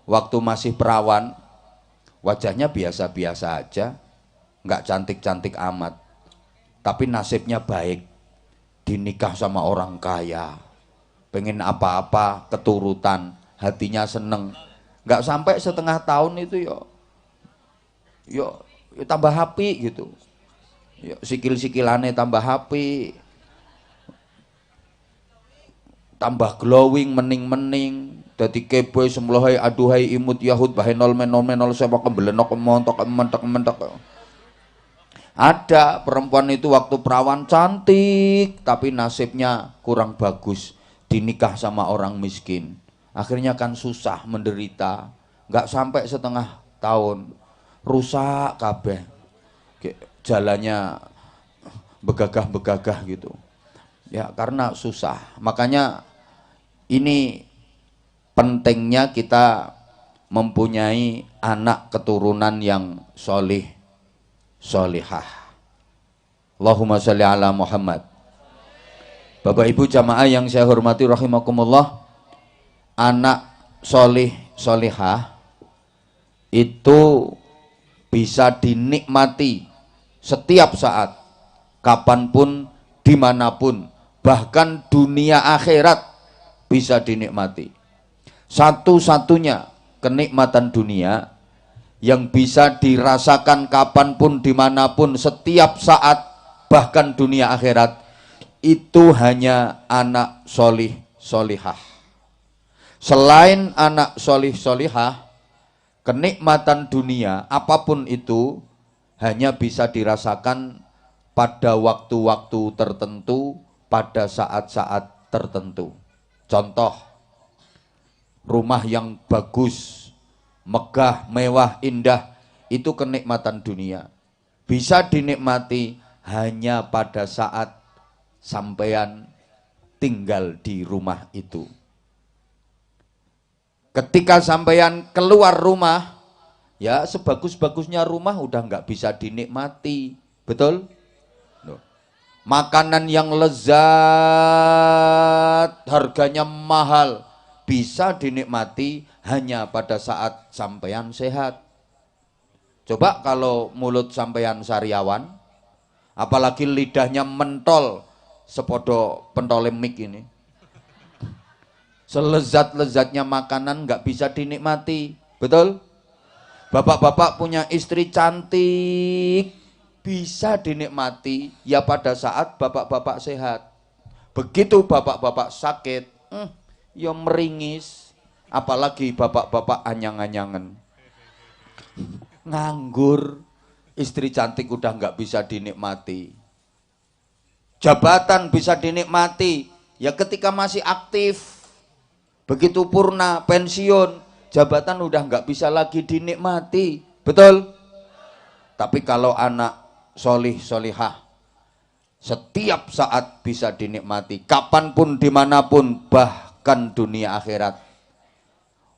[SPEAKER 1] waktu masih perawan, wajahnya biasa-biasa aja, nggak cantik-cantik amat, tapi nasibnya baik, dinikah sama orang kaya, pengen apa-apa keturutan, hatinya seneng, nggak sampai setengah tahun itu yo tambah happy gitu, yo sikil-sikilannya tambah happy, tambah glowing, mening-mening, dadi keboy semlohai aduhai imut yahud bahenol menol sewa kebelenok montok mentek. Ada perempuan itu waktu perawan cantik tapi nasibnya kurang bagus, dinikah sama orang miskin, akhirnya kan susah menderita, nggak sampai setengah tahun rusak kabeh, jalannya begagah gitu ya, karena susah. Makanya ini pentingnya kita mempunyai anak keturunan yang solih solihah. Allahumma sholli ala Muhammad. Bapak Ibu jamaah yang saya hormati rahimakumullah, anak solih solihah itu bisa dinikmati setiap saat, kapanpun, dimanapun, bahkan dunia akhirat bisa dinikmati. Satu-satunya kenikmatan dunia yang bisa dirasakan kapanpun, dimanapun, setiap saat, bahkan dunia akhirat, itu hanya anak solih solihah. Selain anak solih solihah, kenikmatan dunia apapun itu hanya bisa dirasakan pada waktu-waktu tertentu, pada saat-saat tertentu. Contoh, rumah yang bagus, megah, mewah, indah, itu kenikmatan dunia. Bisa dinikmati hanya pada saat sampean tinggal di rumah itu. Ketika sampean keluar rumah, ya sebagus-bagusnya rumah udah nggak bisa dinikmati, betul? Makanan yang lezat, harganya mahal, bisa dinikmati hanya pada saat sampean sehat. Coba kalau mulut sampean sariawan, apalagi lidahnya mentol, sepodo pentole mik ini, selezat-lezatnya makanan nggak bisa dinikmati, betul? Bapak-bapak punya istri cantik, bisa dinikmati ya pada saat bapak-bapak sehat. Begitu bapak-bapak sakit, ya meringis. Apalagi bapak-bapak anyang-anyangan, nganggur, istri cantik udah nggak bisa dinikmati. Jabatan bisa dinikmati ya ketika masih aktif. Begitu purna, pensiun, jabatan udah nggak bisa lagi dinikmati, betul? Tapi kalau anak solih solihah, setiap saat bisa dinikmati, kapanpun, dimanapun, bahkan dunia akhirat.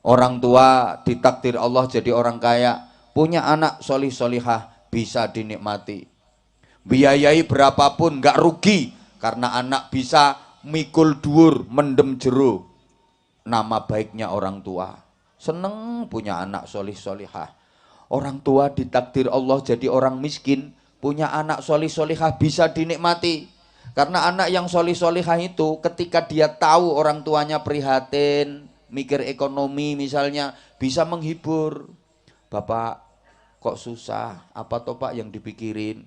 [SPEAKER 1] Orang tua ditakdir Allah jadi orang kaya, punya anak solih solihah, bisa dinikmati. Biayai berapapun nggak rugi, karena anak bisa mikul dhuwur, mendem jero. Nama baiknya orang tua, seneng punya anak solih solihah. Orang tua ditakdir Allah jadi orang miskin, punya anak solih solihah, bisa dinikmati. Karena anak yang solih solihah itu ketika dia tahu orang tuanya prihatin, mikir ekonomi misalnya, bisa menghibur. Bapak kok susah, apa toh Pak yang dipikirin?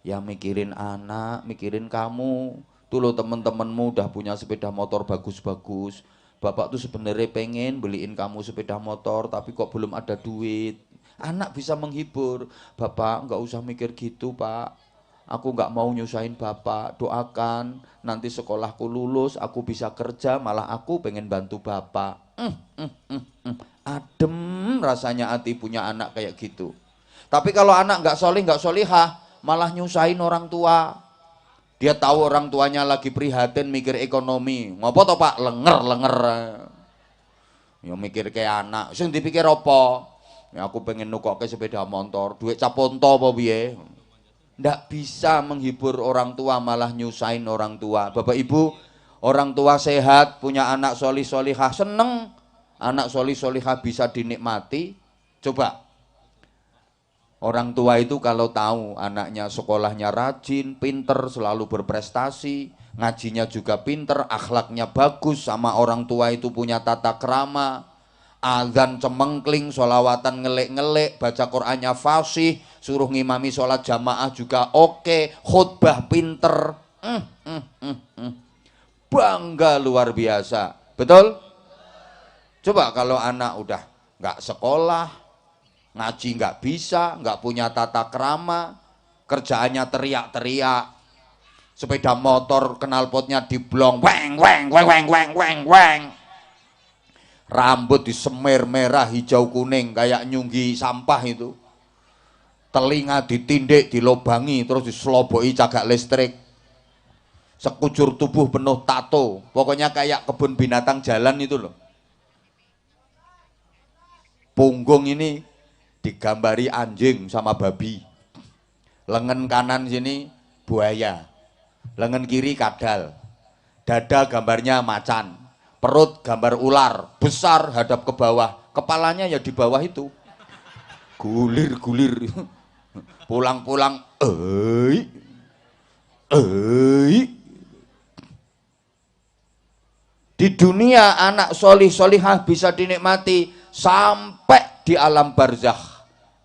[SPEAKER 1] Ya mikirin anak, mikirin kamu. Tuh lo temen-temenmu udah punya sepeda motor bagus-bagus, Bapak tuh sebenarnya pengen beliin kamu sepeda motor, tapi kok belum ada duit. Anak bisa menghibur, Bapak nggak usah mikir gitu Pak, aku nggak mau nyusahin Bapak, doakan nanti sekolahku lulus, aku bisa kerja, malah aku pengen bantu Bapak. Adem rasanya hati punya anak kayak gitu. Tapi kalau anak nggak solih, nggak solihah, malah nyusahin orang tua. Dia tahu orang tuanya lagi prihatin mikir ekonomi, ngopo toh Pak, lenger. Ya mikir kayak anak, sing dipikir apa? Ya aku pengen nukokke sepeda motor, duit caponto apa piye? Ndak bisa menghibur orang tua, malah nyusahin orang tua. Bapak Ibu, orang tua sehat, punya anak solih solihah, seneng. Anak solih solihah bisa dinikmati. Coba, Orang tua itu kalau tahu anaknya sekolahnya rajin, pinter, selalu berprestasi, ngajinya juga pinter, akhlaknya bagus, sama orang tua itu punya tata krama, azan cemengkling, sholawatan ngelek-ngelek, baca Qur'annya fasih, suruh ngimami sholat jamaah juga oke, khutbah pinter, bangga luar biasa, betul? Coba kalau anak udah nggak sekolah, ngaji nggak bisa, nggak punya tata krama, kerjaannya teriak-teriak, sepeda motor knalpotnya diblong, weng weng weng weng weng weng weng, rambut disemir merah hijau kuning kayak nyunggi sampah itu, telinga ditindik dilobangi terus diseloboki cagak listrik, sekujur tubuh penuh tato, pokoknya kayak kebun binatang jalan itu loh. Punggung ini digambari anjing sama babi, lengan kanan sini buaya, lengan kiri kadal, dada gambarnya macan, perut gambar ular besar hadap ke bawah, kepalanya ya di bawah itu, gulir-gulir, pulang-pulang di dunia anak solih solihah bisa dinikmati sampai di alam barzakh.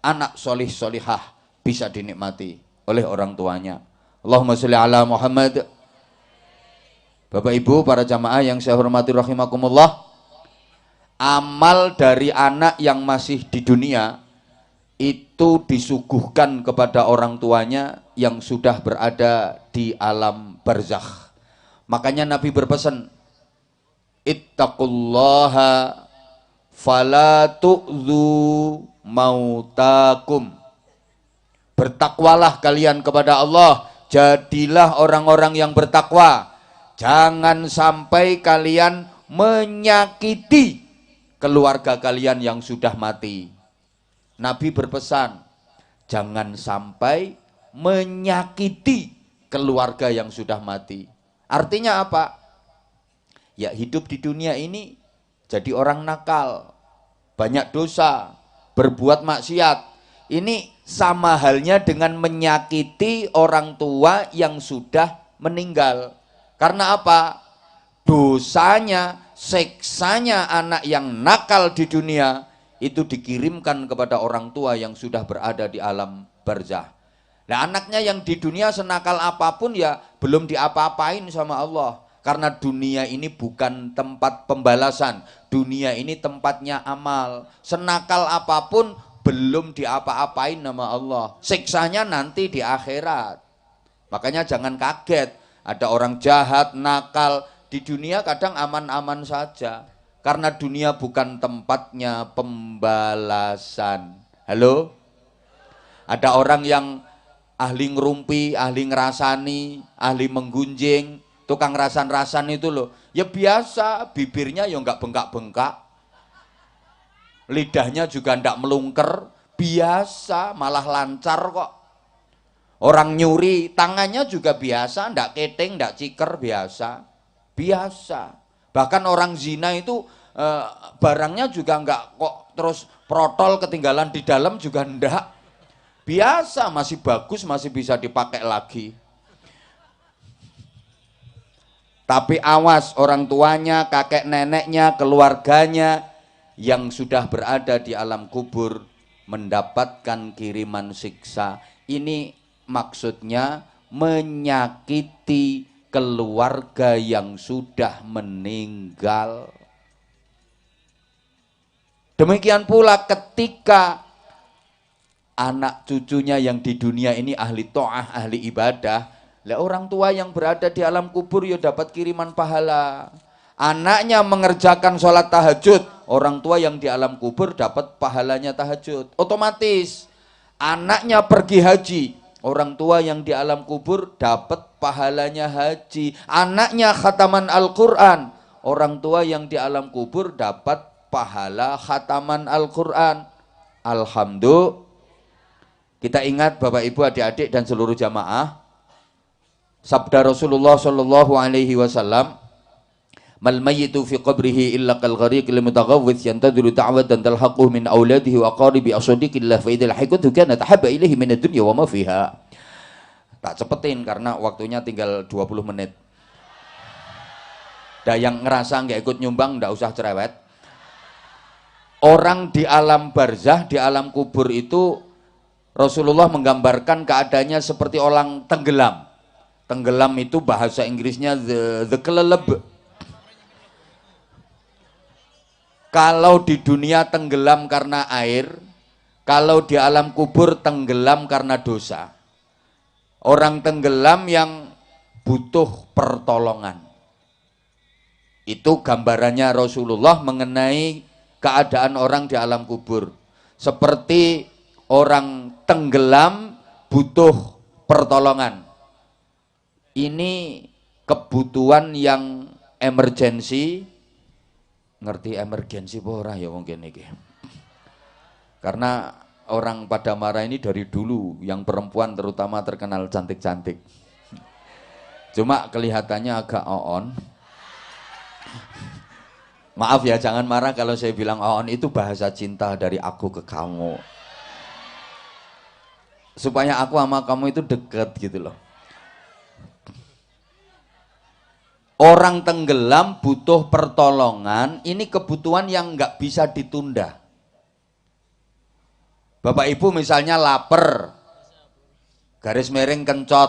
[SPEAKER 1] Anak solih solihah bisa dinikmati oleh orang tuanya. Allahumma sholli ala Muhammad. Bapak Ibu para jamaah yang saya hormati rahimakumullah, amal dari anak yang masih di dunia itu disuguhkan kepada orang tuanya yang sudah berada di alam barzakh. Makanya Nabi berpesan, ittaqullaha fala tu'dzu mautakum. Bertakwalah kalian kepada Allah, jadilah orang-orang yang bertakwa. Jangan sampai kalian menyakiti keluarga kalian yang sudah mati. Nabi berpesan, jangan sampai menyakiti keluarga yang sudah mati. Artinya apa? Ya hidup di dunia ini jadi orang nakal, banyak dosa, berbuat maksiat. Ini sama halnya dengan menyakiti orang tua yang sudah meninggal. Karena apa? Dosanya, seksanya anak yang nakal di dunia itu dikirimkan kepada orang tua yang sudah berada di alam barzakh. Nah, anaknya yang di dunia senakal apapun ya belum diapa-apain sama Allah. Karena dunia ini bukan tempat pembalasan, dunia ini tempatnya amal. Senakal apapun belum diapa-apain nama Allah. Siksanya nanti di akhirat. Makanya jangan kaget, ada orang jahat, nakal, di dunia kadang aman-aman saja. Karena dunia bukan tempatnya pembalasan. Halo? Ada orang yang ahli ngerumpi, ahli ngerasani, ahli menggunjing, tukang rasan-rasan itu loh, ya biasa, bibirnya ya enggak bengkak-bengkak, lidahnya juga enggak melungker, biasa, malah lancar kok. Orang nyuri, tangannya juga biasa, enggak keting, enggak ciker, biasa. Bahkan orang zina itu barangnya juga enggak kok terus protol ketinggalan di dalam juga enggak. Biasa, masih bagus, masih bisa dipakai lagi. Tapi awas orang tuanya, kakek neneknya, keluarganya yang sudah berada di alam kubur mendapatkan kiriman siksa. Ini maksudnya menyakiti keluarga yang sudah meninggal. Demikian pula ketika anak cucunya yang di dunia ini ahli ta'ah, ahli ibadah, lah orang tua yang berada di alam kubur ya dapat kiriman pahala. Anaknya mengerjakan sholat tahajud, orang tua yang di alam kubur dapat pahalanya tahajud. Otomatis anaknya pergi haji, orang tua yang di alam kubur dapat pahalanya haji. Anaknya khataman Al-Quran, orang tua yang di alam kubur dapat pahala khataman Al-Quran. Alhamdulillah. Kita ingat Bapak Ibu adik-adik dan seluruh jamaah, sabda Rasulullah Shallallahu Alaihi Wasallam,
[SPEAKER 2] mal mayyitu fi qabrihi illa kal ghariqil mutaghawwith yantadhiru ta'watan talhaquhu min auladihi wa qaribi asadiqillah fa idal haqqatu kanat habba ilaihi min ad-dunya wa ma fiha. Tak cepetin karena waktunya tinggal 20 menit. Dah yang ngerasa nggak ikut nyumbang nggak usah cerewet. Orang di alam barzah, di alam kubur itu Rasulullah menggambarkan keadaannya seperti orang tenggelam. Tenggelam itu bahasa Inggrisnya the keleleb. Kalau di dunia tenggelam karena air, kalau di alam kubur tenggelam karena dosa. Orang tenggelam yang butuh pertolongan. Itu gambarannya Rasulullah mengenai keadaan orang di alam kubur. Seperti orang tenggelam butuh pertolongan. Ini kebutuhan yang emergensi. Ngerti emergensi apa ora ya mungkin iki. Karena orang pada marah ini dari dulu, yang perempuan terutama terkenal cantik-cantik. Cuma kelihatannya agak on. Maaf ya, jangan marah kalau saya bilang on, itu bahasa cinta dari aku ke kamu. Supaya aku sama kamu itu deket gitu loh. Orang tenggelam butuh pertolongan, ini kebutuhan yang nggak bisa ditunda. Bapak Ibu misalnya lapar, garis miring kencot,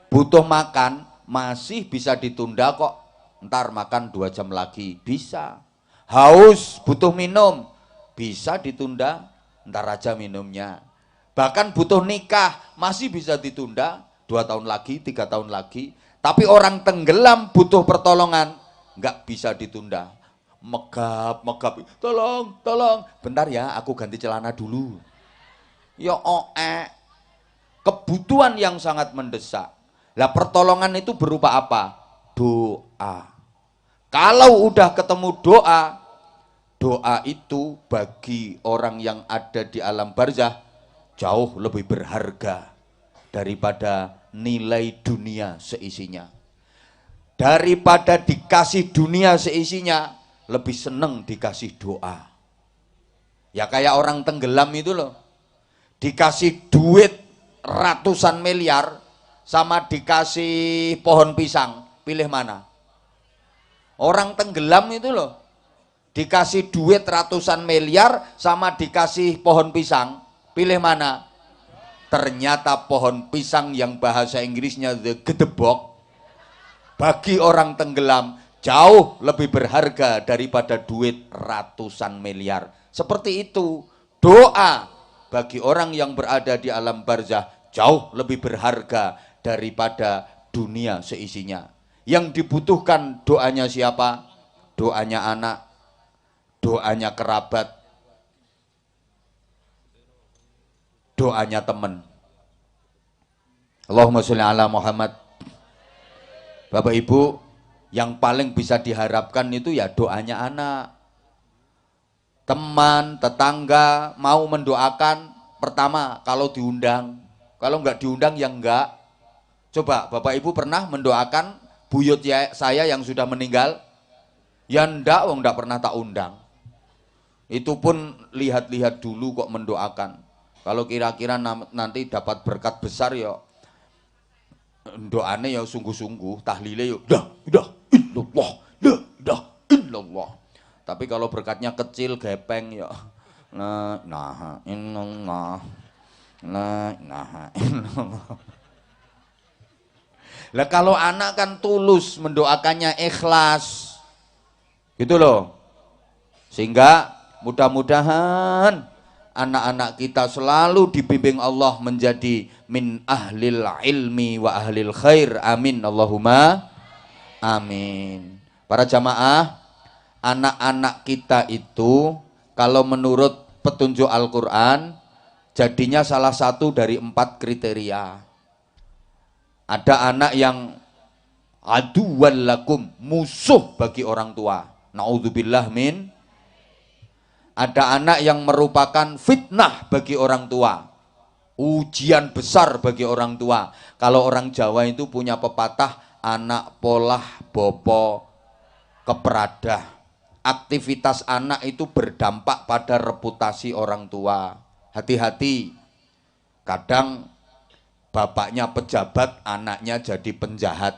[SPEAKER 2] butuh makan, masih bisa ditunda kok. Ntar makan 2 jam lagi, bisa. Haus, butuh minum, bisa ditunda, ntar aja minumnya. Bahkan butuh nikah, masih bisa ditunda, 2 tahun lagi, 3 tahun lagi. Tapi orang tenggelam butuh pertolongan, nggak bisa ditunda. Megap, tolong, bentar ya, aku ganti celana dulu. Ya kebutuhan yang sangat mendesak. Lah pertolongan itu berupa apa? Doa. Kalau udah ketemu doa, doa itu bagi orang yang ada di alam barzah jauh lebih berharga daripada nilai dunia seisinya. Daripada dikasih dunia seisinya, lebih seneng dikasih doa. Ya kayak orang tenggelam itu loh, dikasih duit ratusan miliar sama dikasih pohon pisang, pilih mana? Orang tenggelam itu loh, dikasih duit ratusan miliar sama dikasih pohon pisang, pilih mana? Ternyata pohon pisang yang bahasa Inggrisnya the gedebok, bagi orang tenggelam jauh lebih berharga daripada duit ratusan miliar. Seperti itu, doa bagi orang yang berada di alam barzah jauh lebih berharga daripada dunia seisinya. Yang dibutuhkan doanya siapa? Doanya anak, doanya kerabat, doanya teman. Allahumma sholli ala Muhammad. Bapak Ibu, yang paling bisa diharapkan itu ya doanya anak. Teman, tetangga mau mendoakan, pertama kalau diundang, kalau enggak diundang ya enggak. Coba Bapak Ibu pernah mendoakan buyut saya yang sudah meninggal? Ya enggak, enggak pernah tak undang. Itu pun lihat-lihat dulu kok mendoakan. Kalau kira-kira nanti dapat berkat besar ya doane ya sungguh-sungguh, tahlile ya dah illallah, dah illallah. Tapi kalau berkatnya kecil gepeng ya nah illallah, nah illallah. Lah kalau anak kan tulus mendoakannya, ikhlas. Gitu loh. Sehingga mudah-mudahan anak-anak kita selalu dibimbing Allah menjadi min ahlil ilmi wa ahlil khair. Amin Allahumma amin. Para jamaah, anak-anak kita itu kalau menurut petunjuk Al-Quran jadinya salah satu dari 4 kriteria. Ada anak yang aduwwal lakum, musuh bagi orang tua, naudzubillah min. Ada anak yang merupakan fitnah bagi orang tua, ujian besar bagi orang tua. Kalau orang Jawa itu punya pepatah, anak polah bopo keperadah. Aktivitas anak itu berdampak pada reputasi orang tua. Hati-hati. Kadang bapaknya pejabat, anaknya jadi penjahat.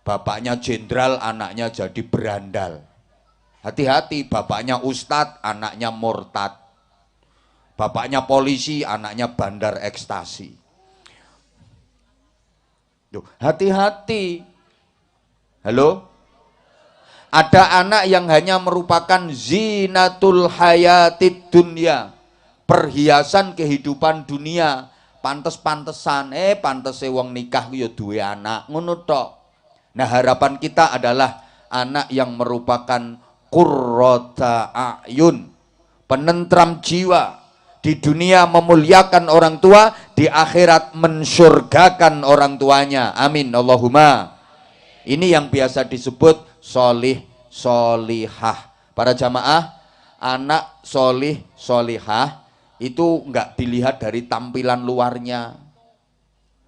[SPEAKER 2] Bapaknya jenderal, anaknya jadi berandal. Hati-hati, bapaknya ustadz, anaknya murtad. Bapaknya polisi, anaknya bandar ekstasi. Hati-hati. Halo? Ada anak yang hanya merupakan zinatul hayatid dunya, perhiasan kehidupan dunia. Pantes-pantesan, pantese wong nikah yo duwe anak, ngono tok. Nah, harapan kita adalah anak yang merupakan qurrata a'yun, penentram jiwa. Di dunia memuliakan orang tua, di akhirat mensurgakan orang tuanya. Amin Allahumma. Ini yang biasa disebut solih solihah. Para jamaah, anak solih solihah itu enggak dilihat dari tampilan luarnya.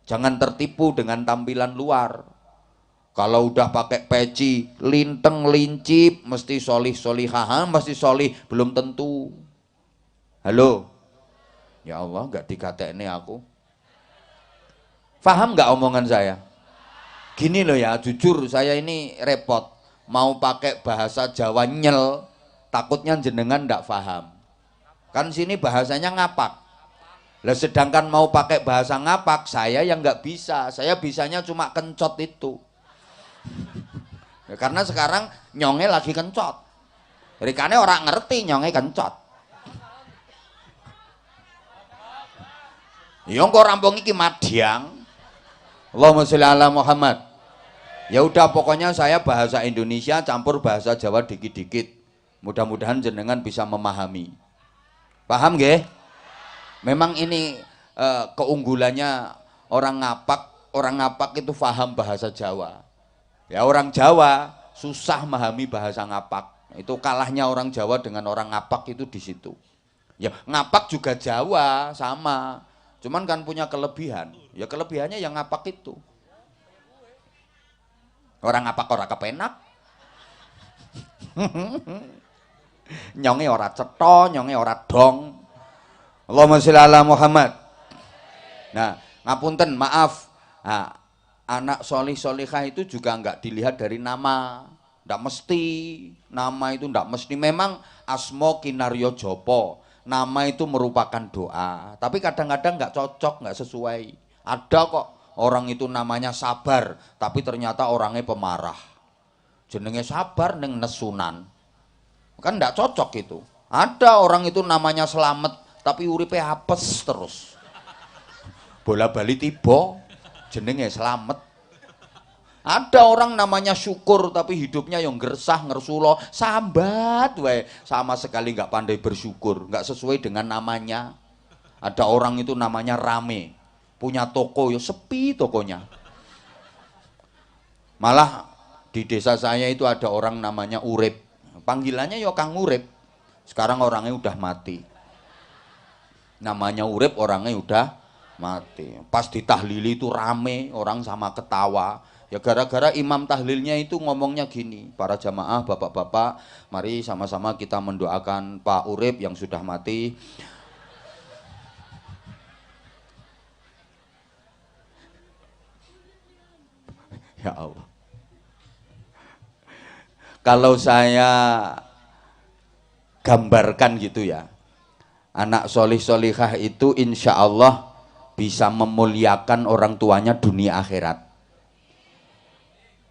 [SPEAKER 2] Jangan tertipu dengan tampilan luar. Kalau udah pakai peci, linteng lincip, mesti solih solihah, mesti solih, belum tentu. Halo, ya Allah, enggak dikatekne aku. Faham enggak omongan saya? Gini loh ya, jujur saya ini repot. Mau pakai bahasa Jawa nyel, takutnya jenengan ndak paham. Kan sini bahasanya ngapak. Lah sedangkan mau pakai bahasa ngapak, saya yang nggak bisa. Saya bisanya cuma kencot itu. Ya, karena sekarang nyonge lagi kencot. Rikane orang ngerti nyonge kencot. Ya kok rampung iki madyang. Allahumma sholli ala Muhammad. Ya udah pokoknya saya bahasa Indonesia campur bahasa Jawa dikit-dikit. Mudah-mudahan jenengan bisa memahami. Paham nggih? Memang ini keunggulannya orang ngapak itu paham bahasa Jawa. Ya orang Jawa susah memahami bahasa ngapak. Itu kalahnya orang Jawa dengan orang ngapak itu di situ. Ya ngapak juga Jawa sama. Cuman kan punya kelebihan. Ya kelebihannya yang ngapak itu. Orang ngapak ora kepenak. Nyonge ora cetha, nyonge ora dong. Allahumma sholli ala Muhammad. Nah, ngapunten, maaf. Nah, anak solih solihah itu juga enggak dilihat dari nama. Enggak mesti. Nama itu enggak mesti. Memang asmo kinaryo jopo. Nama itu merupakan doa. Tapi kadang-kadang enggak cocok, enggak sesuai. Ada kok orang itu namanya Sabar, tapi ternyata orangnya pemarah. Jenenge Sabar neng nesunan. Kan enggak cocok itu. Ada orang itu namanya Selamat, tapi uripe apes terus. Bola-bali tiba, jenenge Selamat. Ada orang namanya Syukur, tapi hidupnya yang gersah, ngersulo, sambat wae, sama sekali nggak pandai bersyukur, nggak sesuai dengan namanya. Ada orang itu namanya Rame, punya toko ya sepi tokonya. Malah di desa saya itu ada orang namanya Urip, panggilannya ya Kang Urip. Sekarang orangnya udah mati. Namanya Urip, orangnya udah mati. Pas ditahlili itu rame, orang sama ketawa. Ya gara-gara imam tahlilnya itu ngomongnya gini, para jamaah, bapak-bapak, mari sama-sama kita mendoakan Pak Urip yang sudah mati. Ya Allah. Kalau saya gambarkan gitu ya, anak solih solihah itu insya Allah bisa memuliakan orang tuanya dunia akhirat.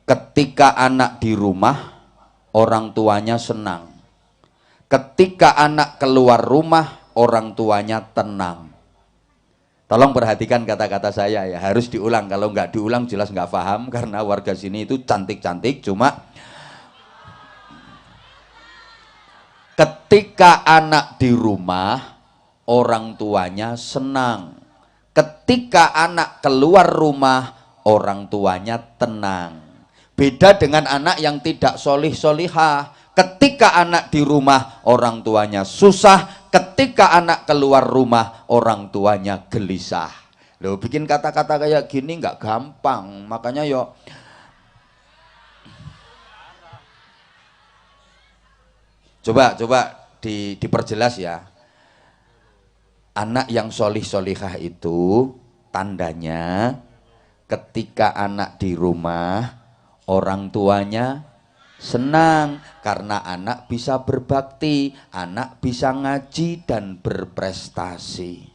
[SPEAKER 2] Ketika anak di rumah, orang tuanya senang. Ketika anak keluar rumah, orang tuanya tenang. Tolong perhatikan kata-kata saya ya, harus diulang. Kalau nggak diulang jelas nggak paham, karena warga sini itu cantik-cantik, cuma ketika anak di rumah, orang tuanya senang. Ketika anak keluar rumah, orang tuanya tenang. Beda dengan anak yang tidak solih solihah. Ketika anak di rumah, orang tuanya susah. Ketika anak keluar rumah, orang tuanya gelisah. Loh, bikin kata-kata kayak gini nggak gampang. Makanya yo, Coba diperjelas ya. Anak yang solih solihah itu tandanya ketika anak di rumah orang tuanya senang karena anak bisa berbakti, anak bisa ngaji dan berprestasi.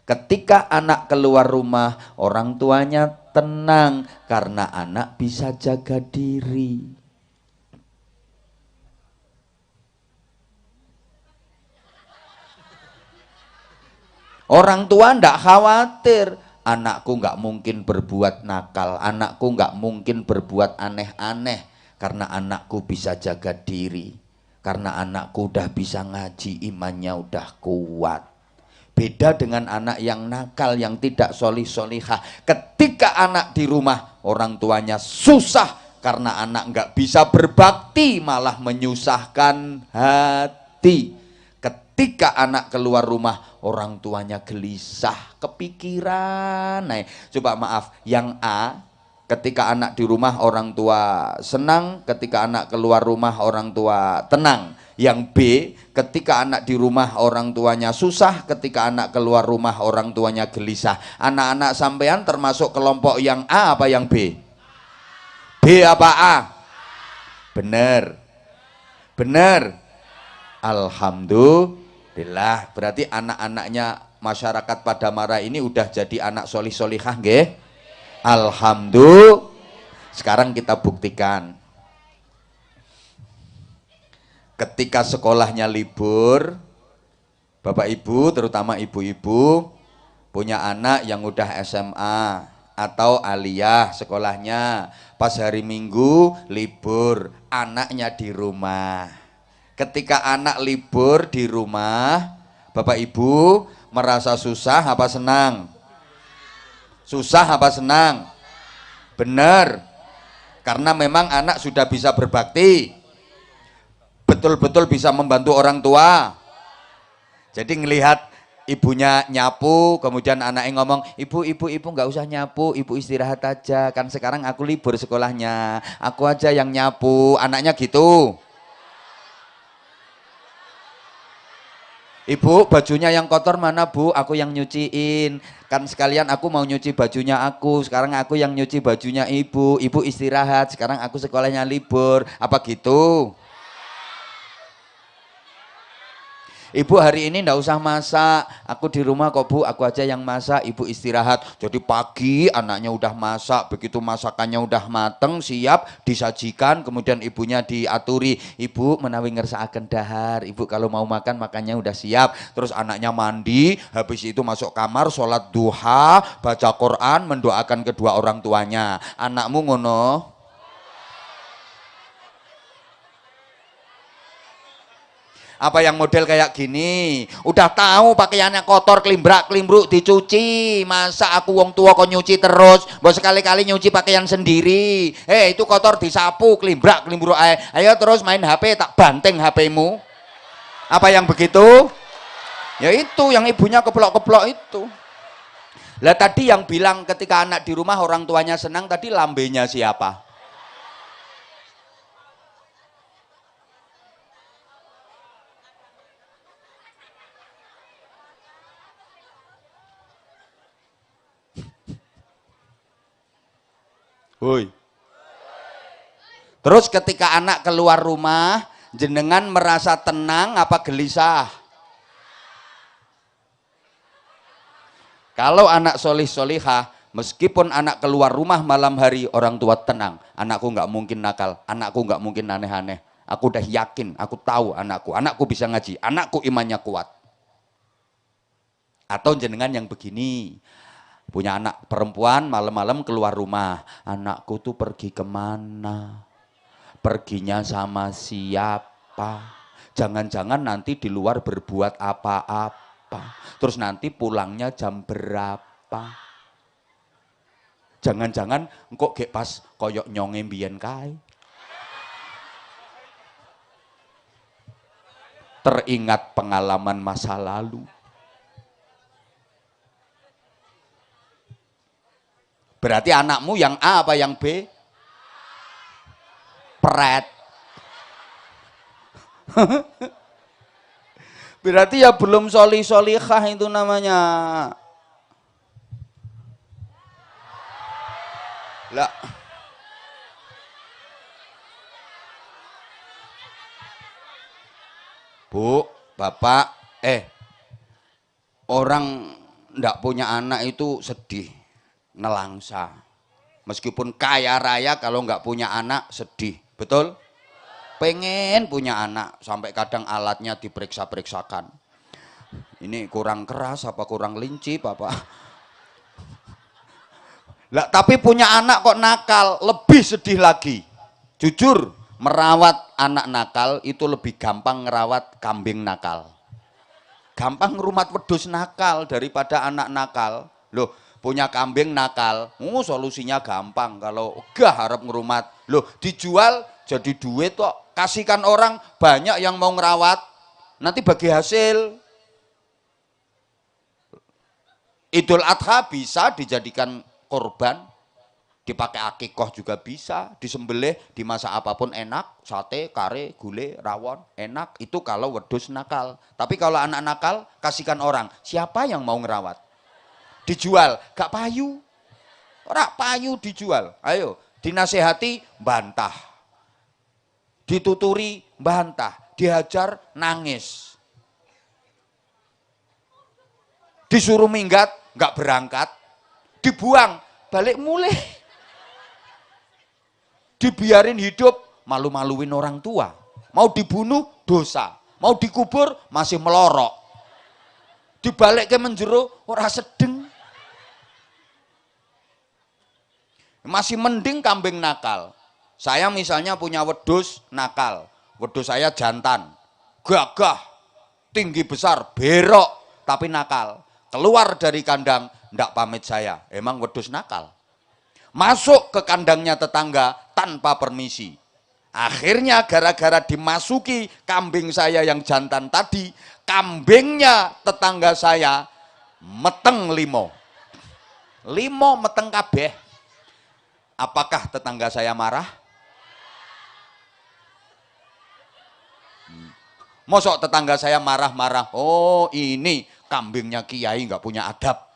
[SPEAKER 2] Ketika anak keluar rumah orang tuanya tenang karena anak bisa jaga diri. Orang tua ndak khawatir, anakku nggak mungkin berbuat nakal, anakku nggak mungkin berbuat aneh-aneh, karena anakku bisa jaga diri, karena anakku udah bisa ngaji, imannya udah kuat. Beda dengan anak yang nakal, yang tidak solih solihah. Ketika anak di rumah, orang tuanya susah, karena anak nggak bisa berbakti, malah menyusahkan hati. Ketika anak keluar rumah, orang tuanya gelisah, kepikiran. Nah, coba maaf, yang A, ketika anak di rumah orang tua senang, ketika anak keluar rumah orang tua tenang. Yang B, ketika anak di rumah orang tuanya susah, ketika anak keluar rumah orang tuanya gelisah. Anak-anak sampean termasuk kelompok yang A apa yang B? B apa A? Bener. Bener. Alhamdulillah, berarti anak-anaknya masyarakat Padamara ini udah jadi anak solih solihah nggih? Alhamdulillah. Sekarang kita buktikan. Ketika sekolahnya libur, Bapak Ibu, terutama ibu-ibu, punya anak yang udah SMA atau aliyah sekolahnya, pas hari Minggu libur, anaknya di rumah. Ketika anak libur di rumah, Bapak Ibu merasa susah apa senang? Susah apa senang? Benar. Karena memang anak sudah bisa berbakti. Betul-betul bisa membantu orang tua. Jadi ngelihat ibunya nyapu, kemudian anaknya ngomong, ibu nggak usah nyapu, ibu istirahat aja, kan sekarang aku libur sekolahnya, aku aja yang nyapu, anaknya gitu. Ibu, bajunya yang kotor mana Bu? Aku yang nyuciin. Kan sekalian aku mau nyuci bajunya aku. Sekarang aku yang nyuci bajunya ibu. Ibu istirahat. Sekarang aku sekolahnya libur. Apa gitu? Ibu hari ini ndak usah masak, aku di rumah kok Bu, aku aja yang masak, ibu istirahat. Jadi pagi anaknya udah masak, begitu masakannya udah mateng, siap, disajikan, kemudian ibunya diaturi, ibu menawi ngersakaken dahar, ibu kalau mau makan makannya udah siap. Terus anaknya mandi, habis itu masuk kamar, sholat duha, baca Quran, mendoakan kedua orang tuanya. Anakmu ngono? Apa yang model kayak gini, udah tahu pakaiannya kotor, klimbrak klimbruk dicuci, masa aku wong tua kok nyuci terus, bos sekali-kali nyuci pakaian sendiri, itu kotor disapu, klimbrak klimbruk, ayo terus main HP, tak banteng HP-mu. Apa yang begitu? Ya itu yang ibunya keplok-keplok itu. Lah tadi yang bilang ketika anak di rumah orang tuanya senang, tadi lambenya siapa? Woi. Terus ketika anak keluar rumah, jenengan merasa tenang apa gelisah? Kalau anak solih solihah, meskipun anak keluar rumah malam hari, orang tua tenang. Anakku nggak mungkin nakal, anakku nggak mungkin aneh-aneh. Aku udah yakin, aku tahu anakku bisa ngaji, anakku imannya kuat. Atau jenengan yang begini, punya anak perempuan malam-malam keluar rumah, anakku tuh pergi kemana, perginya sama siapa, jangan-jangan nanti di luar berbuat apa-apa, terus nanti pulangnya jam berapa, jangan-jangan kok gek pas koyok nyonge mbiyen kae. Teringat pengalaman masa lalu. Berarti anakmu yang A apa yang B? Pret. Berarti ya belum solihah itu namanya. Lah. Bu, Bapak, orang ndak punya anak itu sedih, nelangsa. Meskipun kaya raya kalau nggak punya anak sedih, betul? Pengen punya anak, sampai kadang alatnya diperiksa-periksakan. Ini kurang keras apa kurang linci, Bapak? Lah, tapi punya anak kok nakal, lebih sedih lagi. Jujur, merawat anak nakal itu lebih gampang ngerawat kambing nakal. Gampang ngerumat wedhus nakal daripada anak nakal. Loh, punya kambing nakal, solusinya gampang. Kalau gak harap ngerumat, loh dijual jadi duit kok. Kasihkan orang, banyak yang mau ngerawat, nanti bagi hasil. Idul Adha bisa dijadikan korban, dipakai akikoh juga bisa, disembelih, dimasak apapun enak, sate, kare, gulai, rawon, enak. Itu kalau wedhus nakal. Tapi kalau anak nakal, kasihkan orang. Siapa yang mau ngerawat? Dijual, gak payu. Ora payu dijual. Ayo, dinasehati, bantah. Dituturi, bantah. Dihajar, nangis. Disuruh minggat, gak berangkat. Dibuang, balik mulai. Dibiarin hidup, malu-maluin orang tua. Mau dibunuh, dosa. Mau dikubur, masih melorok. Dibalik ke menjero, ora sedeng. Masih mending kambing nakal. Saya misalnya punya wedhus nakal. Wedhus saya jantan. Gagah, tinggi besar, berok, tapi nakal. Keluar dari kandang, ndak pamit saya. Emang wedhus nakal. Masuk ke kandangnya tetangga tanpa permisi. Akhirnya gara-gara dimasuki kambing saya yang jantan tadi, kambingnya tetangga saya meteng limo. Limo meteng kabeh. Apakah tetangga saya marah? Mosok tetangga saya marah-marah. Oh, ini kambingnya kiai nggak punya adab.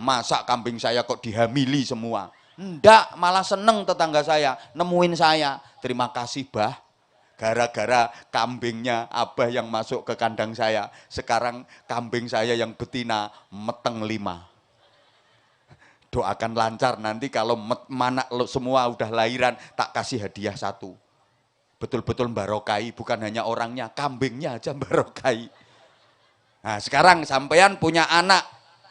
[SPEAKER 2] Masa kambing saya kok dihamili semua? Ndak, malah seneng tetangga saya, nemuin saya. Terima kasih, Bah. Gara-gara kambingnya Abah yang masuk ke kandang saya, sekarang kambing saya yang betina meteng 5. Doakan lancar nanti kalau mana semua udah lahiran, tak kasih hadiah 1. Betul-betul barokai, bukan hanya orangnya, kambingnya aja barokai. Nah, sekarang sampean punya anak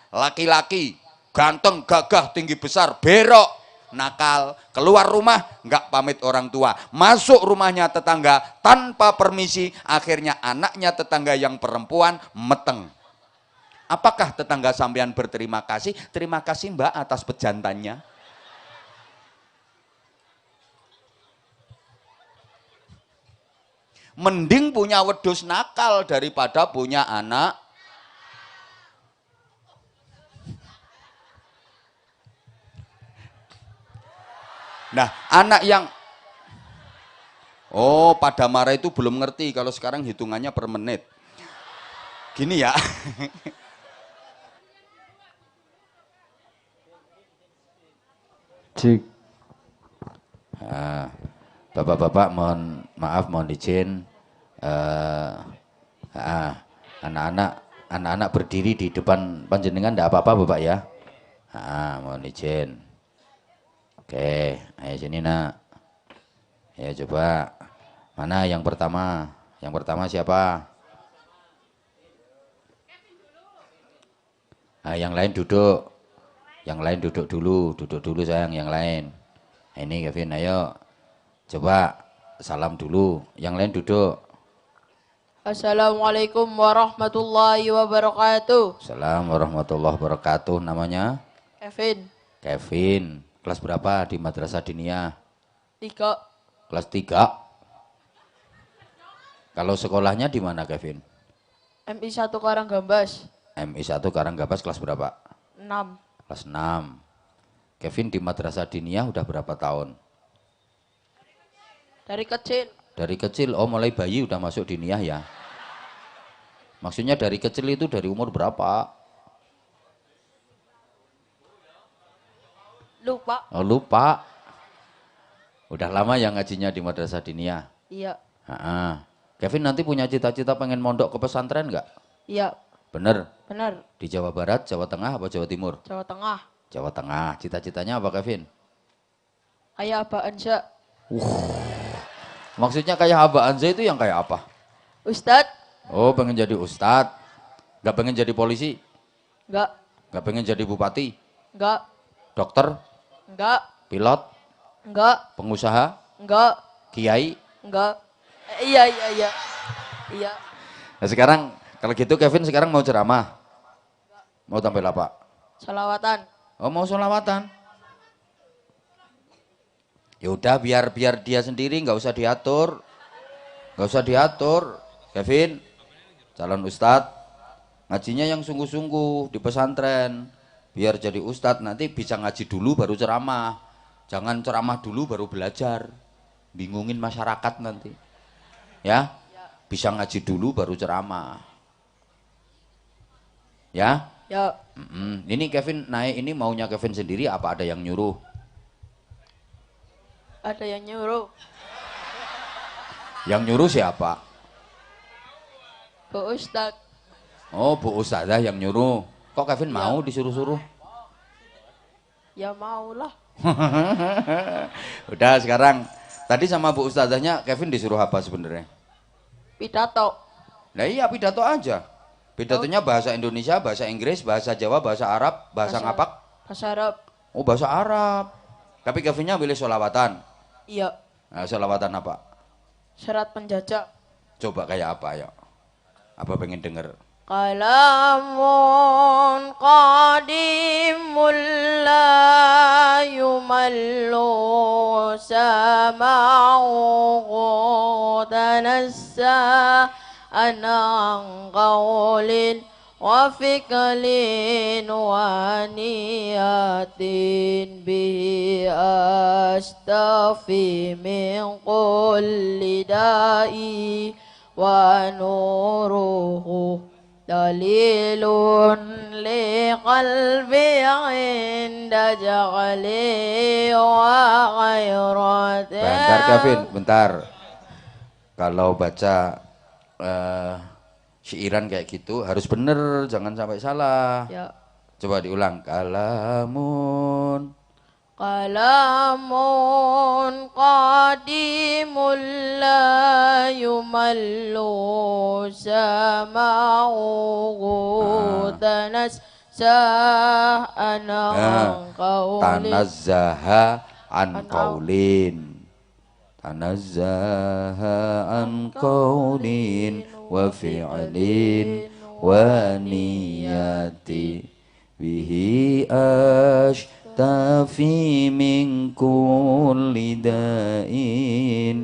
[SPEAKER 2] laki-laki, ganteng, gagah, tinggi besar, berok, nakal, keluar rumah nggak pamit orang tua, masuk rumahnya tetangga tanpa permisi, akhirnya anaknya tetangga yang perempuan meteng. Apakah tetangga sampean berterima kasih? Terima kasih Mbak atas pejantannya. Mending punya wedhus nakal daripada punya anak. Nah, anak yang pada marah itu belum ngerti kalau sekarang hitungannya per menit. Gini ya.
[SPEAKER 3] Cik.
[SPEAKER 2] Bapak-bapak mohon maaf, mohon izin. Anak-anak berdiri di depan panjenengan enggak apa-apa Bapak ya. Mohon izin. Oke, ayo sini nak. Ya coba. Mana yang pertama? Yang pertama siapa? Yang lain duduk. Yang lain duduk dulu sayang, yang lain. Ini Kevin, ayo. Coba salam dulu. Yang lain duduk.
[SPEAKER 4] Assalamualaikum warahmatullahi wabarakatuh.
[SPEAKER 2] Assalamualaikum warahmatullahi wabarakatuh. Namanya?
[SPEAKER 4] Kevin.
[SPEAKER 2] Kevin. Kelas berapa di Madrasah Diniyah?
[SPEAKER 4] 3.
[SPEAKER 2] Kelas 3. Kalau sekolahnya di mana Kevin?
[SPEAKER 4] MI 1 Karanggambas.
[SPEAKER 2] MI 1 Karanggambas kelas berapa?
[SPEAKER 4] 6.
[SPEAKER 2] Kelas 6. Kevin di Madrasah Diniyah udah berapa tahun?
[SPEAKER 4] Dari kecil.
[SPEAKER 2] Dari kecil, oh mulai bayi udah masuk diniyah ya. Maksudnya dari kecil itu dari umur berapa?
[SPEAKER 4] Lupa.
[SPEAKER 2] Oh, lupa. Udah lama ya ngajinya di madrasah diniyah?
[SPEAKER 4] Iya.
[SPEAKER 2] Ha-ha. Kevin nanti punya cita-cita pengen mondok ke pesantren nggak?
[SPEAKER 4] Iya.
[SPEAKER 2] Bener?
[SPEAKER 4] Benar.
[SPEAKER 2] Di Jawa Barat, Jawa Tengah, apa Jawa Timur?
[SPEAKER 4] Jawa Tengah.
[SPEAKER 2] Jawa Tengah. Cita-citanya apa Kevin?
[SPEAKER 4] Kayak Abah Anza.
[SPEAKER 2] Maksudnya kayak Abah Anza itu yang kayak apa?
[SPEAKER 4] Ustadz?
[SPEAKER 2] Oh, pengen jadi ustadz. Nggak pengen jadi polisi?
[SPEAKER 4] Enggak.
[SPEAKER 2] Nggak pengen jadi bupati?
[SPEAKER 4] Enggak.
[SPEAKER 2] Dokter?
[SPEAKER 4] Enggak.
[SPEAKER 2] Pilot?
[SPEAKER 4] Enggak.
[SPEAKER 2] Pengusaha?
[SPEAKER 4] Enggak.
[SPEAKER 2] Kiai?
[SPEAKER 4] Enggak. Iya, iya, iya. Iya.
[SPEAKER 2] Nah sekarang, kalau gitu Kevin sekarang mau ceramah? Mau tampil apa?
[SPEAKER 4] Salawatan.
[SPEAKER 2] Oh mau sholawatan? Ya udah biar dia sendiri nggak usah diatur. Nggak usah diatur. Kevin, calon ustadz, ngajinya yang sungguh-sungguh di pesantren. Biar jadi ustadz nanti bisa ngaji dulu baru ceramah. Jangan ceramah dulu baru belajar. Bingungin masyarakat nanti. Ya, bisa ngaji dulu baru ceramah. Ya?
[SPEAKER 4] Ya.
[SPEAKER 2] Ini Kevin naik ini maunya Kevin sendiri apa ada yang nyuruh?
[SPEAKER 4] Ada yang nyuruh.
[SPEAKER 2] Yang nyuruh siapa?
[SPEAKER 4] Bu Ustadz.
[SPEAKER 2] Oh, Bu Ustazah yang nyuruh. Kok Kevin mau disuruh-suruh?
[SPEAKER 4] Ya maulah.
[SPEAKER 2] Udah sekarang, tadi sama Bu Ustazahnya Kevin disuruh apa sebenarnya?
[SPEAKER 4] Pidato.
[SPEAKER 2] Nah iya pidato aja. Pidatonya bahasa Indonesia, bahasa Inggris, bahasa Jawa, bahasa Arab, bahasa ngapak?
[SPEAKER 4] Bahasa Arab.
[SPEAKER 2] Oh bahasa Arab. Tapi Kevinnya pilih sholawatan.
[SPEAKER 4] Iya.
[SPEAKER 2] Nah, sholawatan apa?
[SPEAKER 4] Syarat penjajah.
[SPEAKER 2] Coba kayak apa ya? Apa pengen denger?
[SPEAKER 4] Kalamun qadimul la yumallu sama'u tanassa anang qawlin wa fiklin wa niyatin bi astafi min kulli da'i wa nuruhu dalilun li qalbi inda ja'ali wa ghairati.
[SPEAKER 2] Bentar Kevin, bentar. Kalau baca syairan kayak gitu harus bener, jangan sampai salah.
[SPEAKER 4] Ya.
[SPEAKER 2] Coba diulang. Kalamun
[SPEAKER 4] Kalamun qadimul la yumallu sama'u tanazzah anang qawlin.
[SPEAKER 2] tanazzaha an qaulin. Tanazzaha an qaulin wa fi'lin wa niyati bihi tafi min kulli da'in.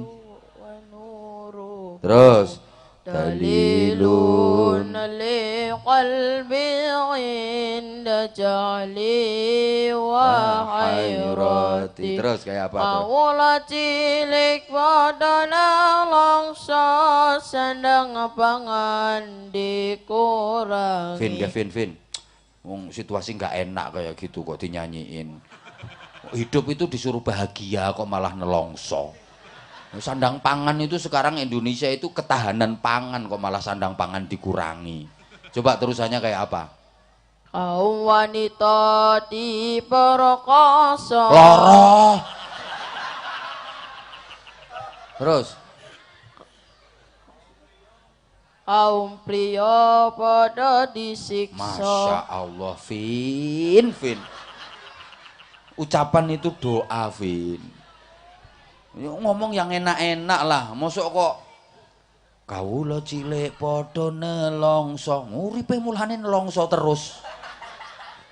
[SPEAKER 2] Terus dalilun
[SPEAKER 4] li qalbi inda ja'li wa hayrati.
[SPEAKER 2] Terus kayak apa tuh?
[SPEAKER 4] Awala cilik padana longso sandang pangan dikurangi.
[SPEAKER 2] Vin. Situasi nggak enak kayak gitu kok dinyanyiin. Hidup itu disuruh bahagia kok malah nelongso. Sandang pangan itu sekarang Indonesia itu ketahanan pangan kok malah sandang pangan dikurangi. Coba terusannya kayak apa?
[SPEAKER 4] Kaum wanita diperkosa.
[SPEAKER 2] Loro. Terus
[SPEAKER 4] Kaum pria pada disiksa.
[SPEAKER 2] Masya Allah, Vin. Ucapan itu doa, Vin. Ngomong yang enak-enak lah. Mosok kok kawula cilik padha nelongso. Uripe mulane nelongso terus.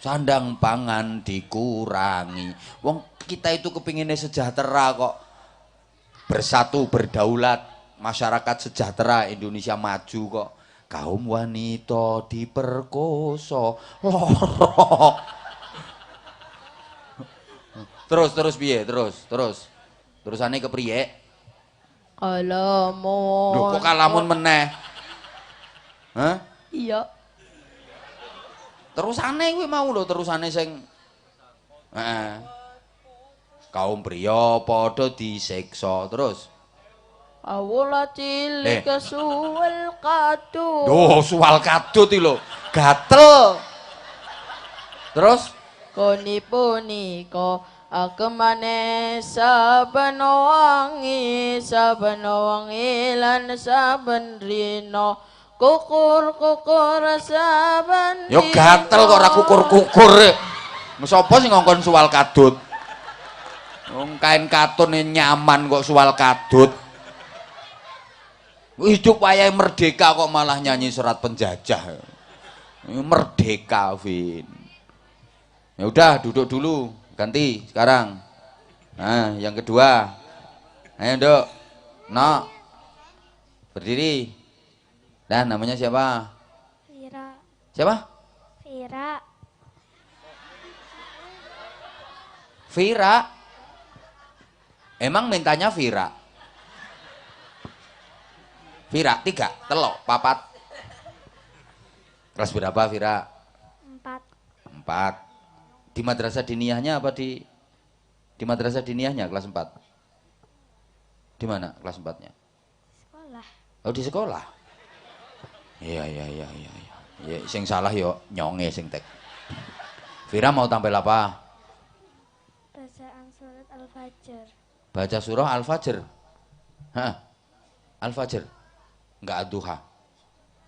[SPEAKER 2] Sandang pangan dikurangi. Wong kita itu kepinginnya sejahtera kok. Bersatu, berdaulat. Masyarakat sejahtera, Indonesia maju kok. Kaum wanita diperkosa. Loro. Terus piye? Terusannya kepriye?
[SPEAKER 4] Kalamun.
[SPEAKER 2] Lho kok kalamun meneh? Hah?
[SPEAKER 4] Iya.
[SPEAKER 2] Terusane kuwi mau lho, terusane sing heeh. Kaum priya padha disiksa terus.
[SPEAKER 4] Awula cilik kesuwel kadut.
[SPEAKER 2] Duh, suwal kadut iki lho. Gatel. Terus
[SPEAKER 4] Koni punika agemane saben wangi lan saben rina kukur saben
[SPEAKER 2] yo gatel kok ora kukur-kukur. Sapa sing ngongkon suwal kadut? Wong kain katune nyaman kok suwal kadut. Hidup wayahe merdeka kok malah nyanyi serat penjajah. Merdeka, Vin. Ya udah, duduk dulu. Ganti sekarang. Nah, yang kedua. Ayo, Nduk. Nok. Berdiri. Dan namanya siapa?
[SPEAKER 3] Vira.
[SPEAKER 2] Siapa?
[SPEAKER 3] Vira.
[SPEAKER 2] Vira. Emang mintanya Vira? Vira, 3, telok, 4. Kelas berapa Vira?
[SPEAKER 3] 4.
[SPEAKER 2] Di madrasah diniyahnya apa di madrasah diniyahnya kelas 4? Di mana kelas 4-nya?
[SPEAKER 3] Sekolah.
[SPEAKER 2] Oh, di sekolah. Iya. Ya, sing salah yo nyonge sing tek. Vira mau tampil apa?
[SPEAKER 3] Bacaan surat Al-Fajr.
[SPEAKER 2] Baca surah Al-Fajr. Hah? Al-Fajr. Enggak ad-duha.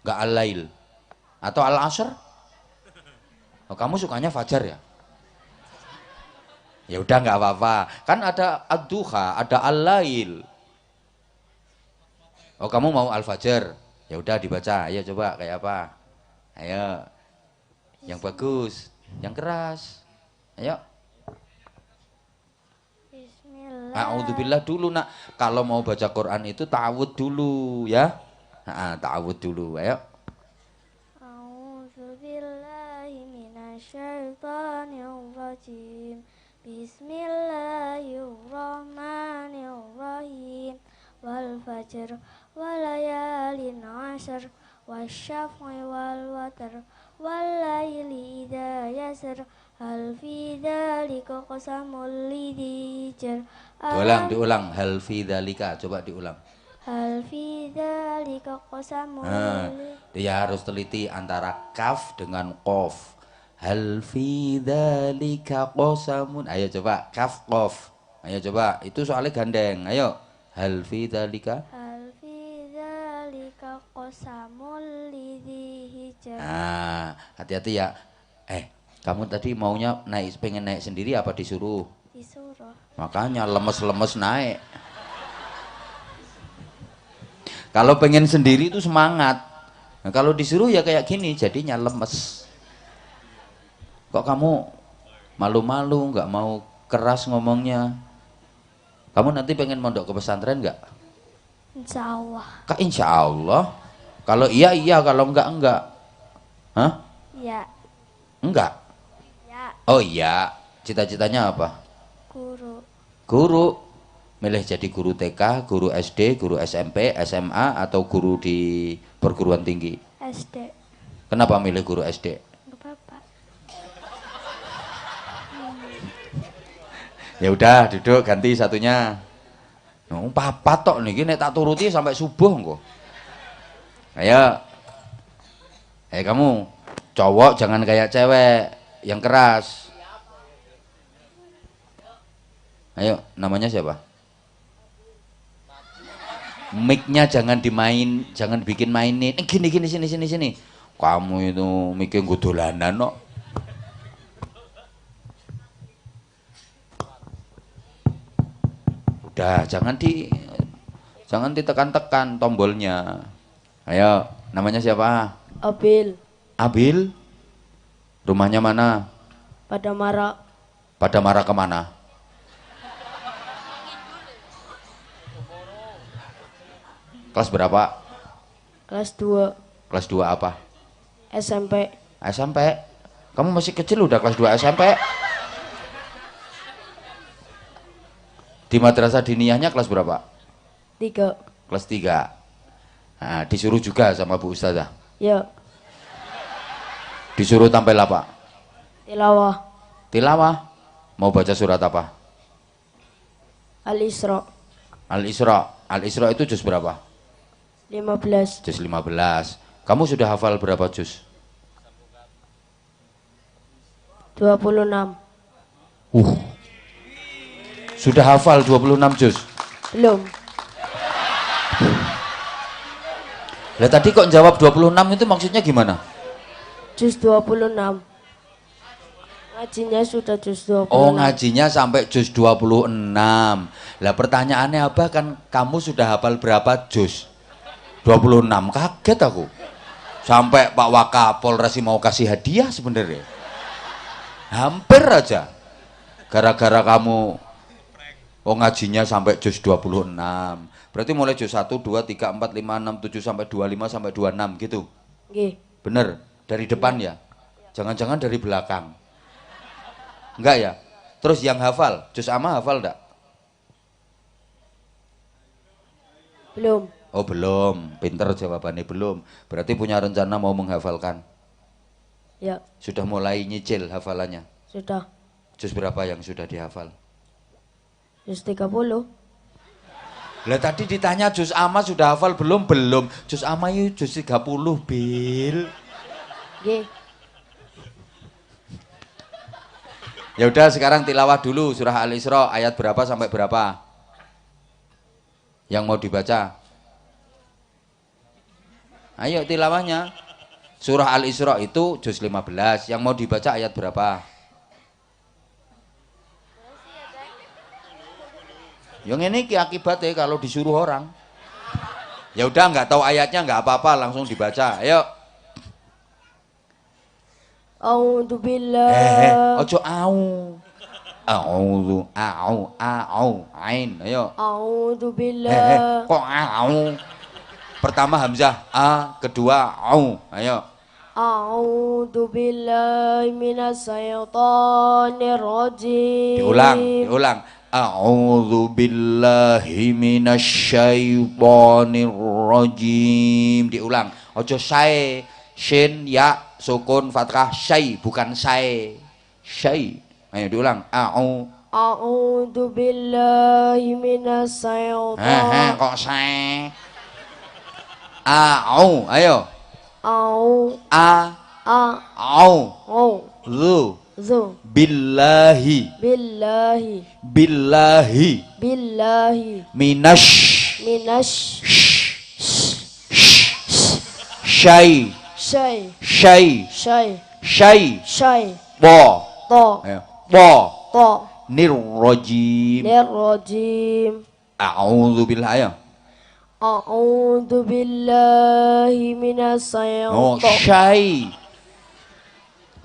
[SPEAKER 2] Enggak al-lail. Atau al-asr? Oh, kamu sukanya fajar ya? Ya udah nggak apa-apa. Kan ada ad-duha, ada al-lail. Oh, kamu mau al-fajr? Ya udah dibaca. Ayo coba kayak apa? Ayo. Yang bagus, yang keras. Ayo.
[SPEAKER 3] Bismillah.
[SPEAKER 2] A'udzubillah dulu, Nak. Kalau mau baca Quran itu ta'awud dulu ya. Ta'awud dulu. Ayo.
[SPEAKER 3] A'udzubillahi minasyaitonirrajim. Bismillahirrahmanirrahim. Wal fajr walayalin ashr wasyaf'i wal watr walayli idza yasr hal fi dzalika qasamul lidzi jar.
[SPEAKER 2] Diulang. Hal fi dzalika. Coba diulang.
[SPEAKER 3] Hal fi dzalika qasamul
[SPEAKER 2] Dia harus teliti antara kaf dengan qaf. Hal fi dzalika qasamun. Ayo coba kaf qaf. Ayo coba, itu soalnya gandeng. Ayo. Hal fi dzalika.
[SPEAKER 3] Hal fi dzalika qasamul lidzi hijr.
[SPEAKER 2] Nah, hati-hati ya. Kamu tadi maunya pengen naik sendiri apa disuruh?
[SPEAKER 3] Disuruh.
[SPEAKER 2] Makanya lemes-lemes naik. Kalau pengen sendiri itu semangat. Nah, kalau disuruh ya kayak gini, jadinya lemes. Kok kamu malu-malu, nggak mau keras ngomongnya? Kamu nanti pengen mondok ke pesantren nggak?
[SPEAKER 3] Insya Allah.
[SPEAKER 2] Kak insya Allah. Kalau iya, kalau enggak. Hah?
[SPEAKER 3] Ya.
[SPEAKER 2] Enggak?
[SPEAKER 3] Ya.
[SPEAKER 2] Oh iya. Cita-citanya apa?
[SPEAKER 3] Guru.
[SPEAKER 2] Guru. Milih jadi guru TK, guru SD, guru SMP, SMA, atau guru di perguruan tinggi?
[SPEAKER 3] SD.
[SPEAKER 2] Kenapa milih guru SD?
[SPEAKER 3] Enggak apa-apa.
[SPEAKER 2] Ya udah, duduk, ganti satunya. Papat tok niki nek tak turuti sampai subuh engko. Ayo. Kamu cowok jangan kayak cewek yang keras. Ayo, namanya siapa? Mic-nya jangan bikin mainin. Gini sini. Kamu itu mic-nya nggo dolanan kok. Udah, jangan ditekan-tekan tombolnya. Ayo, namanya siapa?
[SPEAKER 4] Abil.
[SPEAKER 2] Abil. Rumahnya mana?
[SPEAKER 4] Pada Mara.
[SPEAKER 2] Pada Mara kemana? Kelas berapa?
[SPEAKER 4] Kelas 2
[SPEAKER 2] Kelas 2 apa?
[SPEAKER 4] SMP.
[SPEAKER 2] SMP. Kamu masih kecil udah kelas 2 SMP. Di madrasah diniyahnya kelas berapa?
[SPEAKER 4] 3 3.
[SPEAKER 2] Kelas 3. Nah, disuruh juga sama Bu Ustazah.
[SPEAKER 4] Ya.
[SPEAKER 2] Disuruh tampil apa?
[SPEAKER 4] Tilawah.
[SPEAKER 2] Tilawah. Mau baca surat apa?
[SPEAKER 4] Al-Isra.
[SPEAKER 2] Al-Isra. Al-Isra itu juz berapa?
[SPEAKER 4] 15.
[SPEAKER 2] Juz 15. Kamu sudah hafal berapa juz?
[SPEAKER 4] 26.
[SPEAKER 2] Sudah hafal 26 juz?
[SPEAKER 4] Belum.
[SPEAKER 2] Lah tadi kok jawab 26 itu maksudnya gimana?
[SPEAKER 4] Juz 26. Ngajinya sudah juz 26.
[SPEAKER 2] Oh, ngajinya sampai juz 26. Lah pertanyaannya apa, kan kamu sudah hafal berapa juz? 26. Kaget aku. Sampai Pak Wakapolres mau kasih hadiah sebenarnya. Hampir aja. Gara-gara kamu ngajinya sampai juz 26. Berarti mulai juz 1, 2, 3, 4, 5, 6, 7 sampai 25 sampai 26 gitu.
[SPEAKER 4] Nggih.
[SPEAKER 2] Bener, dari depan ya? Jangan-jangan dari belakang. Enggak ya? Terus yang hafal, juz amma hafal enggak?
[SPEAKER 4] Belum.
[SPEAKER 2] Oh belum, pinter jawabannya belum. Berarti punya rencana mau menghafalkan.
[SPEAKER 4] Ya.
[SPEAKER 2] Sudah mulai nyicil hafalannya.
[SPEAKER 4] Sudah.
[SPEAKER 2] Juz berapa yang sudah dihafal?
[SPEAKER 4] Juz 30.
[SPEAKER 2] Lah tadi ditanya juz amma sudah hafal belum? Belum. Juz amma itu juz 30, Bil.
[SPEAKER 4] Nggih.
[SPEAKER 2] Ya udah sekarang tilawah dulu surah Al-Isra ayat berapa sampai berapa? Yang mau dibaca? Ayo tilawahnya. Surah Al-Isra itu juz 15. Yang mau dibaca ayat berapa? Yang ini akibatnya kalau disuruh orang. Ya udah nggak tahu ayatnya nggak apa-apa, langsung dibaca. Ayo.
[SPEAKER 4] A'udzu billah.
[SPEAKER 2] Ojo au. A'udzu ain. Ayo.
[SPEAKER 4] A'udzu billah.
[SPEAKER 2] Kok au? Pertama hamzah a, kedua au. Ayo.
[SPEAKER 4] A'udzu billahi minas syaitonir rajim.
[SPEAKER 2] Diulang. A'udzu billahi minasyaitonir rajim. Diulang. Ojo sae. Shin ya sukun fathah syai, bukan sae. Syai. Ayo diulang.
[SPEAKER 4] A'udzu billahi minas syaitonir.
[SPEAKER 2] Kok sae? Ayo.
[SPEAKER 4] Au. Au. Zu.
[SPEAKER 2] Billahi
[SPEAKER 4] Minash.
[SPEAKER 2] syai bo
[SPEAKER 4] To.
[SPEAKER 2] nirrajim. A'udzu billahi. Ayo.
[SPEAKER 4] A'udzu billahi minas
[SPEAKER 2] Oh,
[SPEAKER 4] syaitonir.
[SPEAKER 2] syai.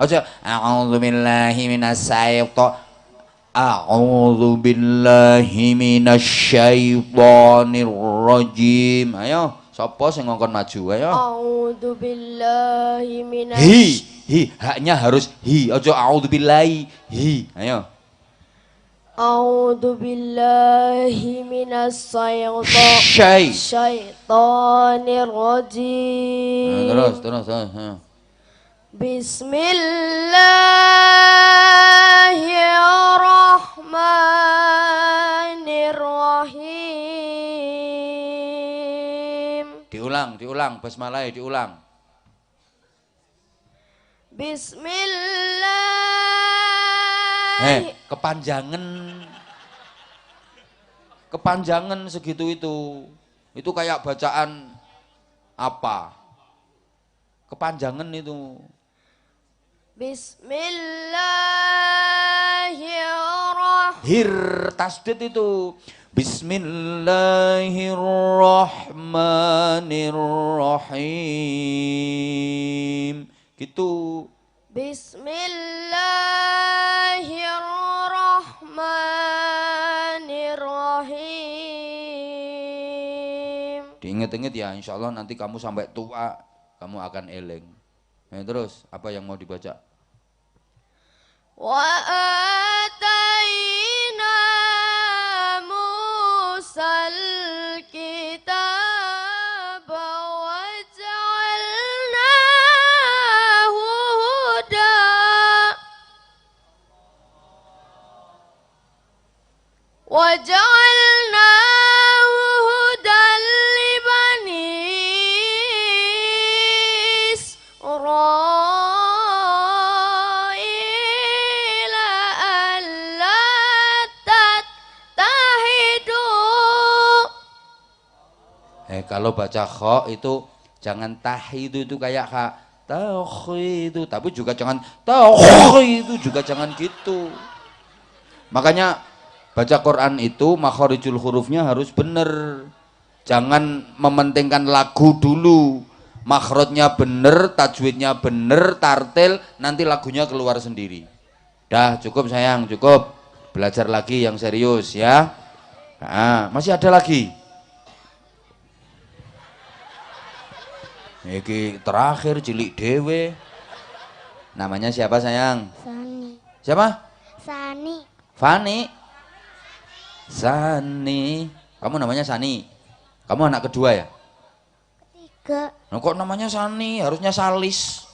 [SPEAKER 2] Aja a'udzu billahi minasyaitonir rajim. Ayo, sapa sing ngongkon maju? Ayo.
[SPEAKER 4] A'udzu billahi minas.
[SPEAKER 2] Haknya harus hi. Aja a'udzu billahi. Ayo.
[SPEAKER 4] A'udzu billahi minas syaitonir rajim.
[SPEAKER 2] Terus.
[SPEAKER 4] Bismillahirrahmanirrahim.
[SPEAKER 2] Diulang, basmalah diulang.
[SPEAKER 4] Bismillah.
[SPEAKER 2] Kepanjangan segitu itu. Itu kayak bacaan apa? Kepanjangan itu.
[SPEAKER 4] Bismillahirrahmanirrahim.
[SPEAKER 2] Tasdid itu. Bismillahirrahmanirrahim. Gitu.
[SPEAKER 4] Bismillahirrahmanirrahim.
[SPEAKER 2] Diinget-inget ya, insya Allah nanti kamu sampai tua kamu akan eleng. Terus apa yang mau dibaca?
[SPEAKER 4] Wa ataina Musal kitab.
[SPEAKER 2] Kalau baca kho itu jangan itu kayak ha itu, tapi juga jangan itu juga jangan gitu. Makanya baca Quran itu makhorijul hurufnya harus bener. Jangan mementingkan lagu dulu. Makhrajnya bener, tajwidnya bener, tartil, nanti lagunya keluar sendiri. Dah cukup sayang, cukup. Belajar lagi yang serius ya. Nah, masih ada lagi. Iki terakhir cilik dewe. Namanya siapa sayang?
[SPEAKER 3] Sani.
[SPEAKER 2] Siapa?
[SPEAKER 3] Sani.
[SPEAKER 2] Fani. Sani. Kamu namanya Sani. Kamu anak kedua ya?
[SPEAKER 3] Ketiga.
[SPEAKER 2] Nah, kok namanya Sani? Harusnya Salis.